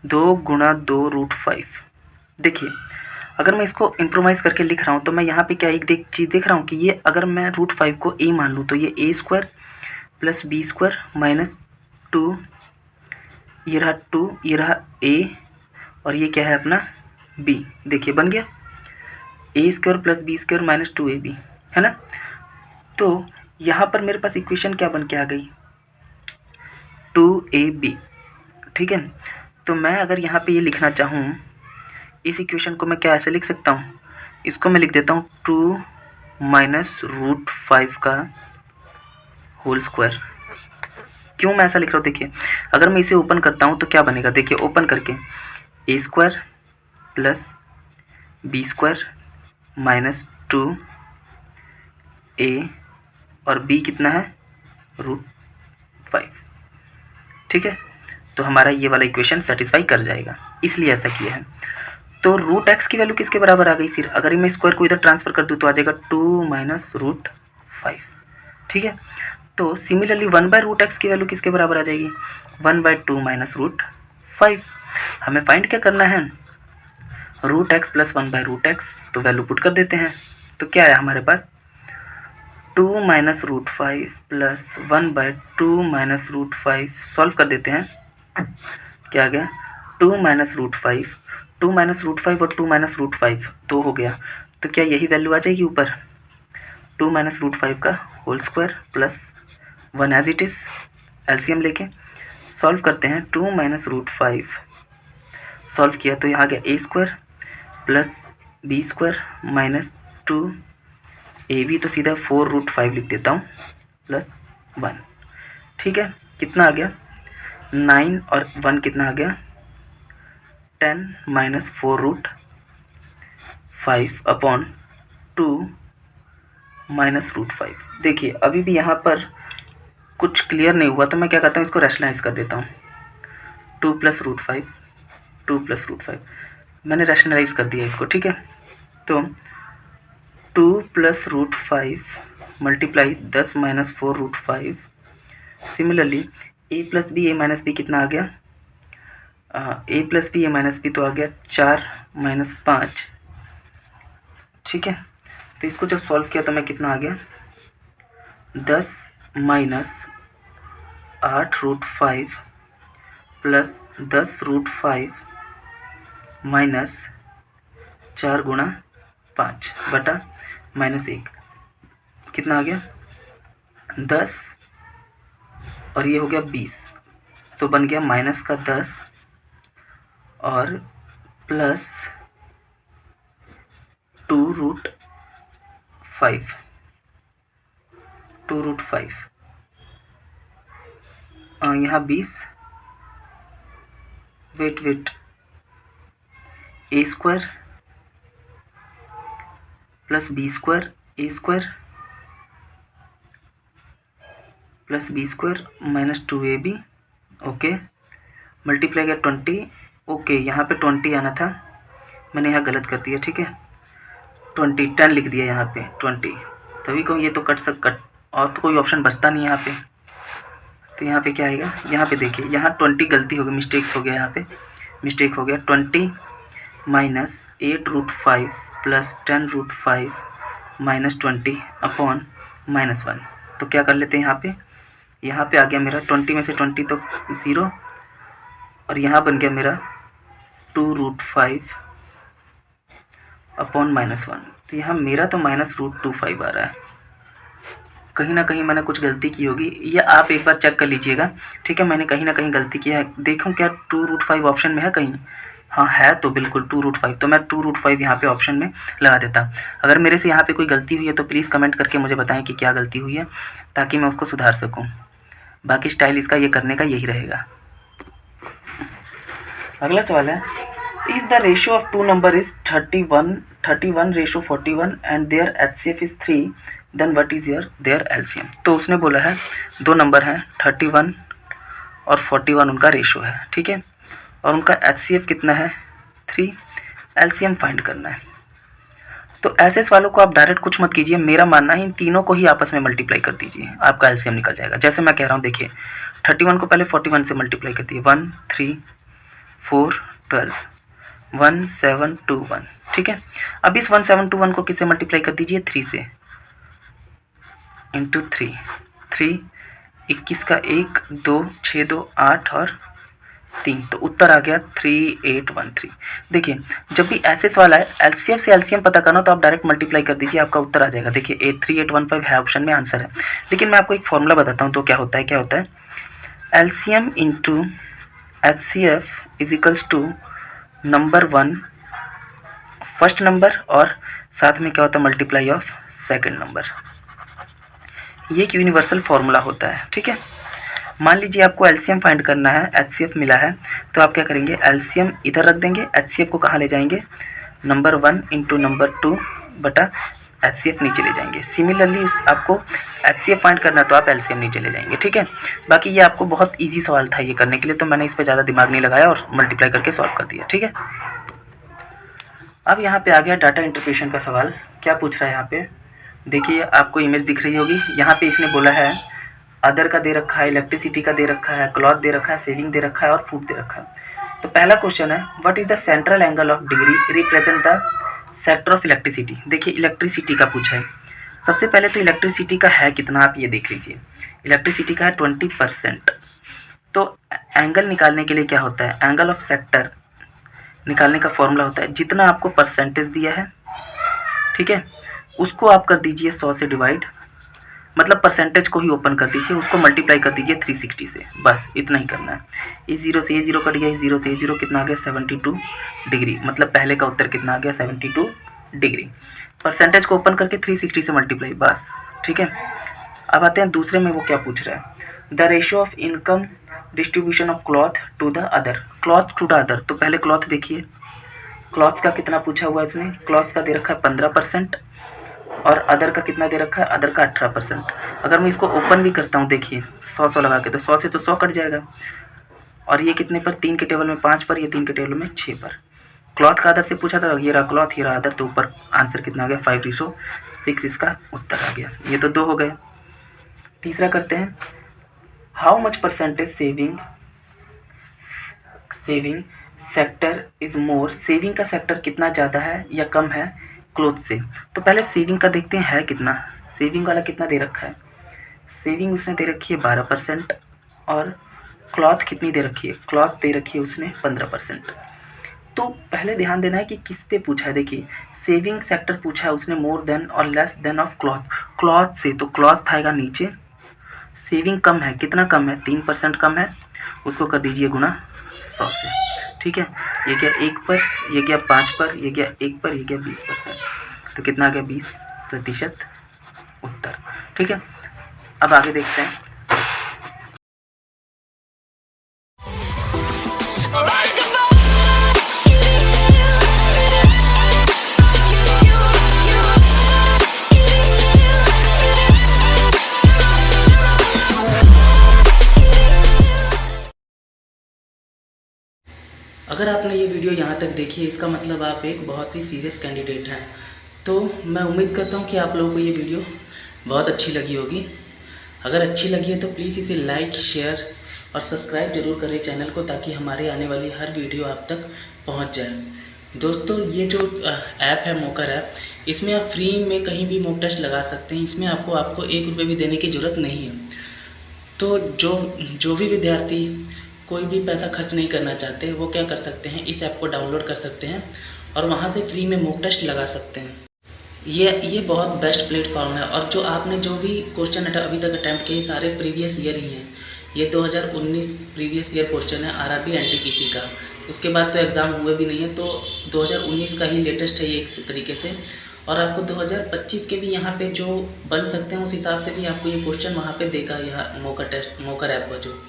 Speaker 1: 2 × 2√5। देखिए, अगर मैं इसको इम्प्रोवाइज़ करके लिख रहा हूँ तो मैं यहाँ पे क्या एक चीज़ देख रहा हूँ कि ये अगर मैं √5 को a मान लूँ तो ये a² + b² माइनस 2, ये रहा 2, ये रहा a और ये क्या है अपना b। देखिए बन गया a² + b² माइनस 2ab, है ना। तो यहाँ पर मेरे पास इक्वेशन क्या बन के आ गई, 2ab, ठीक है। तो मैं अगर यहाँ पे ये लिखना चाहूँ, इस इक्वेशन को मैं क्या ऐसे लिख सकता हूँ, इसको मैं लिख देता हूँ 2 - √5 का होल स्क्वायर। क्यों मैं ऐसा लिख रहा हूँ, देखिए अगर मैं इसे ओपन करता हूँ तो क्या बनेगा, देखिए ओपन करके a² + b² माइनस 2a और b कितना है √5, ठीक है। तो हमारा ये वाला इक्वेशन सेटिस्फाई कर जाएगा, इसलिए ऐसा किया है। तो √x की वैल्यू किसके बराबर आ गई, फिर अगर मैं स्क्वायर को इधर ट्रांसफ़र कर दूँ तो आ जाएगा 2 - √5, ठीक है। तो सिमिलरली 1/√x की वैल्यू किसके बराबर आ जाएगी, 1/2 - √5। हमें फाइंड क्या करना है, √x + 1/√x, तो वैल्यू पुट कर देते हैं। तो क्या है हमारे पास 2 - √5 + 1/2 - √5, सॉल्व कर देते हैं। क्या आ गया 2 - √5, 2 - √5 और 2 - √5 2 हो गया। तो क्या यही वैल्यू आ जाएगी ऊपर, 2 - √5 का whole square plus 1 as it is, LCM लेके सॉल्व करते हैं। 2 - √5 सॉल्व किया तो यहाँ आ गया a² + b² माइनस 2ab, तो सीधा 4√5 लिख देता हूँ प्लस 1, ठीक है। कितना आ गया 9 और 1 कितना आ गया 10 - 4√5 अपॉन 2 - √5। देखिए अभी भी यहाँ पर कुछ क्लियर नहीं हुआ, तो मैं क्या करता हूँ, इसको रैशनलाइज कर देता हूँ। 2 + √5, 2 + √5 मैंने रैशनलाइज कर दिया इसको, ठीक है। तो 2 + √5 multiply 10 - 4√5। Similarly a + b a - b कितना आ गया, a + b a - b तो आ गया 4 - 5, ठीक है। तो इसको जब सॉल्व किया तो मैं कितना आ गया 10 - 8√5 प्लस 10√5 माइनस 4 × 5 बटा -1, कितना आ गया 10 और ये हो गया 20, तो बन गया -10 और प्लस 2√5, यहाँ 20, wait a² + b² a² + b² minus 2ab, okay. Multiply किया 20, ओके। यहाँ पे 20 आना था, मैंने यहाँ गलत कर दिया, ठीक है। 10 लिख दिया यहाँ पे 20, तभी कहूँ ये तो कट और तो कोई ऑप्शन बचता नहीं यहाँ पे। तो यहाँ पे क्या आएगा, यहाँ पे देखिए यहाँ 20 गलती हो गई, मिस्टेक्स हो गया, यहाँ पे मिस्टेक हो गया। 20 माइनस 8√5 प्लस 10√5 माइनस 20 अपॉन -1। तो क्या कर लेते हैं यहाँ पे आ गया मेरा 20 में से 20 तो 0 और यहाँ बन गया मेरा 2√5 अपॉन -1। तो यहाँ मेरा तो -√25 आ रहा है, कहीं ना कहीं मैंने कुछ गलती की होगी, ये आप एक बार चेक कर लीजिएगा, ठीक है। मैंने कहीं ना कहीं गलती की है, देखूँ क्या 2√5 ऑप्शन में है कहीं, हाँ है, तो बिल्कुल 2√5, तो मैं 2√5 यहाँ पे ऑप्शन में लगा देता। अगर मेरे से यहाँ पे कोई गलती हुई है तो प्लीज़ कमेंट करके मुझे बताएं कि क्या गलती हुई है, ताकि मैं उसको सुधार सकूँ। बाकी स्टाइल इसका ये करने का यही रहेगा। अगला सवाल है, if the ratio of two number is 31:41 and their HCF is 3 then what is their LCM। तो उसने बोला है दो नंबर हैं 31 और 41 उनका रेशियो है, ठीक है, और उनका HCF कितना है 3, LCM फाइंड करना है। तो ऐसे सवालों को आप डायरेक्ट कुछ मत कीजिए, मेरा मानना है इन तीनों को ही आपस में मल्टीप्लाई कर दीजिए, आपका LCM निकल जाएगा। जैसे मैं कह रहा हूँ, देखिए 31 को पहले 41 से मल्टीप्लाई कर दिए, 1 3 4 12 1721, ठीक है। अब इस 1721 को किससे मल्टीप्लाई कर दीजिए 3 से, इंटू 3 21 का 1 2 6 2 8 और 3, तो उत्तर आ गया 3813। देखिए जब भी ऐसे सवाल आए LCM से LCM पता करना तो आप डायरेक्ट मल्टीप्लाई कर दीजिए, आपका उत्तर आ जाएगा। देखिए 83815 है ऑप्शन में, आंसर है। लेकिन मैं आपको एक फॉर्मूला बताता हूँ, तो क्या होता है LCM into HCF is equals to number 1 first number और साथ में क्या होता है मल्टीप्लाई ऑफ सेकंड नंबर। ये एक यूनिवर्सल फॉर्मूला होता है, ठीक है। मान लीजिए आपको LCM फाइंड करना है, HCF मिला है, तो आप क्या करेंगे LCM इधर रख देंगे, HCF को कहाँ ले जाएंगे नंबर 1 इंटू नंबर 2 बटा HCF नीचे ले जाएंगे। सिमिलरली आपको HCF फाइंड करना है तो आप LCM नीचे ले जाएंगे, ठीक है। बाकी ये आपको बहुत ईजी सवाल था ये करने के लिए, तो मैंने इस पर ज़्यादा दिमाग नहीं लगाया और मल्टीप्लाई करके सॉल्व कर दिया, ठीक है। अब यहाँ पे आ गया डाटा इंटरप्रिटेशन का सवाल। क्या पूछ रहा है यहाँ पे, देखिए आपको इमेज दिख रही होगी। यहाँ पे इसने बोला है अदर का दे रखा है, इलेक्ट्रिसिटी का दे रखा है, क्लॉथ दे रखा है, सेविंग दे रखा है और फूड दे रखा है। तो पहला क्वेश्चन है what is the central angle of degree represent the sector of electricity. देखिए इलेक्ट्रिसिटी का पूछा है। सबसे पहले तो इलेक्ट्रिसिटी का है कितना, आप ये देख लीजिए, इलेक्ट्रिसिटी का है 20%। तो एंगल निकालने के लिए क्या होता है, एंगल ऑफ सेक्टर निकालने का फॉर्मूला होता है जितना आपको परसेंटेज दिया है, ठीक है, उसको आप कर दीजिए 100 से डिवाइड, मतलब परसेंटेज को ही ओपन कर दीजिए, उसको मल्टीप्लाई कर दीजिए 360 से, बस इतना ही करना है। ये 0 से ये 0 कट गया, 0 से ये 0 कितना आ गया 72 डिग्री, मतलब पहले का उत्तर कितना आ गया 72 डिग्री। परसेंटेज को ओपन करके 360 से मल्टीप्लाई, बस, ठीक है। अब आते हैं दूसरे में, वो क्या पूछ रहा है, the ratio of income distribution of cloth to the other, cloth to the other. तो पहले क्लॉथ देखिए, क्लॉथ्स का कितना पूछा हुआ है इसने, क्लॉथ्स का दे रखा है 15% और अदर का कितना दे रखा है, अदर का 18%। अगर मैं इसको ओपन भी करता हूँ, देखिए 100 लगा के, तो 100 से तो 100 कट जाएगा, और ये कितने पर, 3 के टेबल में 5 पर, ये 3 के टेबल में 6 पर। क्लॉथ का अदर से पूछा था, ये रहा क्लॉथ, ये रहा अदर, तो ऊपर आंसर कितना आ गया 5:6 इसका उत्तर आ गया। ये तो 2 हो गए। तीसरा करते हैं, how much percentage saving sector is more, saving का सेक्टर कितना ज़्यादा है या कम है क्लोथ से। तो पहले सेविंग का देखते हैं है कितना, सेविंग वाला कितना दे रखा है, सेविंग उसने दे रखी है 12% और क्लॉथ कितनी दे रखी है, क्लॉथ दे रखी है उसने 15%। तो पहले ध्यान देना है कि किस पे पूछा है। देखिए सेविंग सेक्टर पूछा है उसने मोर देन और less than of cloth, cloth से, तो क्लॉथ आएगा नीचे, सेविंग कम है, कितना कम है 3% कम है, उसको कर दीजिए गुना 100 से, ठीक है। ये गया 1 पर, ये गया 5 पर, ये गया 1 पर, ये गया 20%, तो कितना आ गया 20% उत्तर, ठीक है। अब आगे देखते हैं, अगर आपने ये वीडियो यहाँ तक देखी है इसका मतलब आप एक बहुत ही सीरियस कैंडिडेट हैं। तो मैं उम्मीद करता हूँ कि आप लोगों को ये वीडियो बहुत अच्छी लगी होगी। अगर अच्छी लगी है तो प्लीज़ इसे लाइक, शेयर और सब्सक्राइब जरूर करें चैनल को, ताकि हमारे आने वाली हर वीडियो आप तक पहुँच जाए। दोस्तों ये जो ऐप है मोकर ऐप, इसमें आप फ्री में कहीं भी मॉक टेस्ट लगा सकते हैं। इसमें आपको 1 रुपये भी देने की ज़रूरत नहीं है। तो जो भी विद्यार्थी कोई भी पैसा खर्च नहीं करना चाहते वो क्या कर सकते हैं, इस ऐप को डाउनलोड कर सकते हैं और वहाँ से फ्री में मॉक टेस्ट लगा सकते हैं। ये बहुत बेस्ट प्लेटफॉर्म है। और जो आपने जो भी क्वेश्चन अभी तक अटैम्प्ट किए सारे प्रीवियस ईयर ही हैं। ये 2019 प्रीवियस ईयर क्वेश्चन है आरआरबी एनटीपीसी का। उसके बाद तो एग्ज़ाम हुए भी नहीं है, तो 2019 का ही लेटेस्ट है ये एक तरीके से। और आपको 2025 के भी यहाँ पे जो बन सकते हैं उस हिसाब से भी आपको ये क्वेश्चन वहाँ पे देगा, यह मोकर ऐप का जो।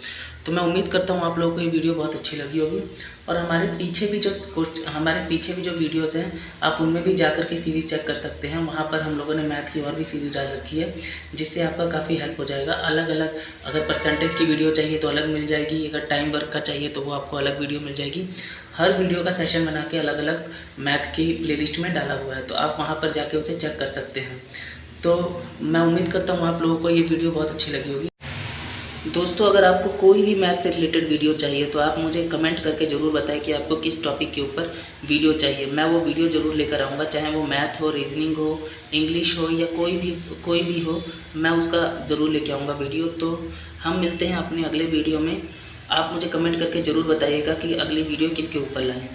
Speaker 1: तो मैं उम्मीद करता हूँ आप लोगों को ये वीडियो बहुत अच्छी लगी होगी। और हमारे पीछे भी जो वीडियोज़ हैं आप उनमें भी जाकर के सीरीज़ चेक कर सकते हैं। वहाँ पर हम लोगों ने मैथ की और भी सीरीज़ डाल रखी है, जिससे आपका काफ़ी हेल्प हो जाएगा। अलग अलग अगर परसेंटेज की वीडियो चाहिए तो अलग मिल जाएगी, अगर टाइम वर्क का चाहिए तो वो आपको अलग वीडियो मिल जाएगी। हर वीडियो का सेशन बना के अलग अलग मैथ की प्लेलिस्ट में डाला हुआ है, तो आप वहाँ पर जाके उसे चेक कर सकते हैं। तो मैं उम्मीद करता हूँ आप लोगों को ये वीडियो बहुत अच्छी लगी होगी। दोस्तों, अगर आपको कोई भी मैथ से रिलेटेड वीडियो चाहिए तो आप मुझे कमेंट करके ज़रूर बताएं कि आपको किस टॉपिक के ऊपर वीडियो चाहिए। मैं वो वीडियो ज़रूर लेकर आऊँगा, चाहे वो मैथ हो, रीजनिंग हो, इंग्लिश हो या कोई भी हो, मैं उसका ज़रूर लेके आऊँगा वीडियो। तो हम मिलते हैं अपने अगले वीडियो में। आप मुझे कमेंट करके ज़रूर बताइएगा कि अगली वीडियो किसके ऊपर लाएँ।